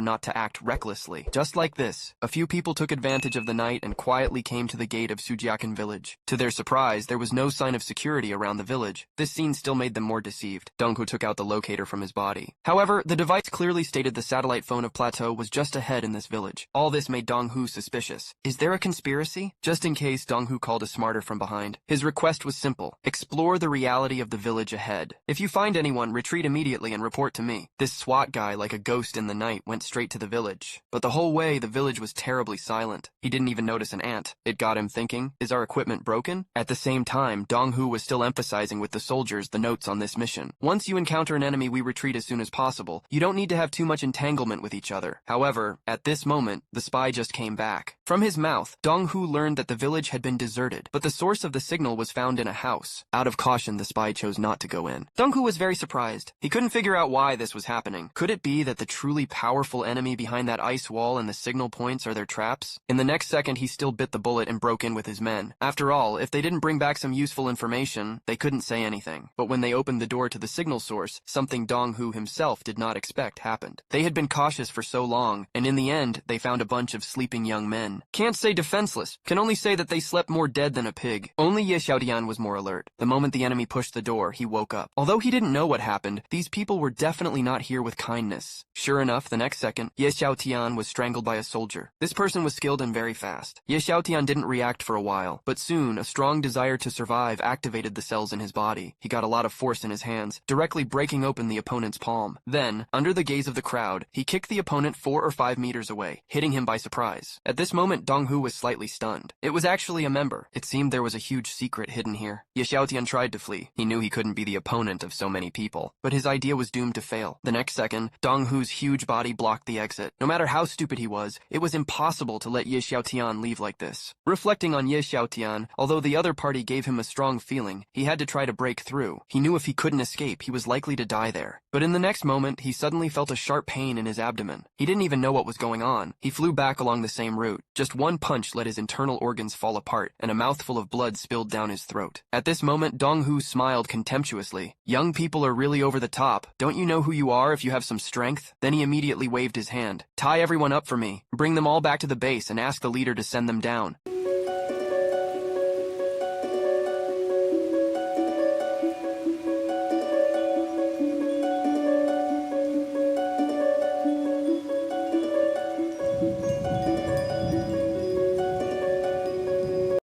not to act recklessly." Just like this, a few people took advantage of the night and quietly came to the gate of Sujiakan village. To their surprise, there was no sign of security around the village. This scene still made them more deceived. Donghu took out the locator from his body. However, the device clearly stated the satellite phone of Plateau was just ahead in this village. All this made Donghu suspicious. Is there a conspiracy? Just in case, Donghu called a smarter from behind. His request was simple. Explore the reality of the village ahead. If you find anyone, retreat immediately and report to me. This SWAT guy, like a ghost in the night, went straight to the village. But the whole way, the village was terribly silent. He didn't even notice an ant. It got him thinking, is our equipment broken? At the same time, Donghu was still emphasizing with the soldiers the notes on this mission. Once you encounter an enemy, we retreat as soon as possible. You don't need to have too much entanglement with each other. However, at this moment, the spy just came back. From his mouth, Donghu learned that the village had been deserted, but the source of the signal was found in a house. Out of caution, the spy chose not to go in. Donghu was very surprised. He couldn't figure out why this was happening. Could it be that the truly powerful enemy behind that ice wall and the signal points are their traps? In the next second, he still bit the bullet and broke in with his men. After all, if they didn't bring back some useful information, they couldn't say anything. But when they opened the door to the signal source, something Donghu himself did not expect happened. They had been cautious for so long, and in the end, they found a bunch of sleeping young men. Can't say defenseless, can only say that they slept more dead than a pig. Only Ye Xiaotian was more alert. The moment the enemy pushed the door, he woke up. Although he didn't know what happened, these people were definitely not here with kindness. Sure enough, the next second, Ye Xiaotian was strangled by a soldier. This This person was skilled and very fast. Ye Xiaotian didn't react for a while, but soon a strong desire to survive activated the cells in his body. He got a lot of force in his hands, directly breaking open the opponent's palm. Then, under the gaze of the crowd, he kicked the opponent 4 or 5 meters away, hitting him by surprise. At this moment, Dong Hu was slightly stunned. It was actually a member. It seemed there was a huge secret hidden here. Ye Xiaotian tried to flee. He knew he couldn't be the opponent of so many people, but his idea was doomed to fail. The next second, Dong Hu's huge body blocked the exit. No matter how stupid he was, it was impossible to let Ye Xiaotian leave like this. Reflecting on Ye Xiaotian, although the other party gave him a strong feeling, he had to try to break through. He knew if he couldn't escape, he was likely to die there. But in the next moment, he suddenly felt a sharp pain in his abdomen. He didn't even know what was going on. He flew back along the same route. Just one punch let his internal organs fall apart, and a mouthful of blood spilled down his throat. At this moment, Dong Hu smiled contemptuously. Young people are really over the top. Don't you know who you are if you have some strength? Then he immediately waved his hand. Tie everyone up for me. Bring them all back to the base and ask the leader to send them down.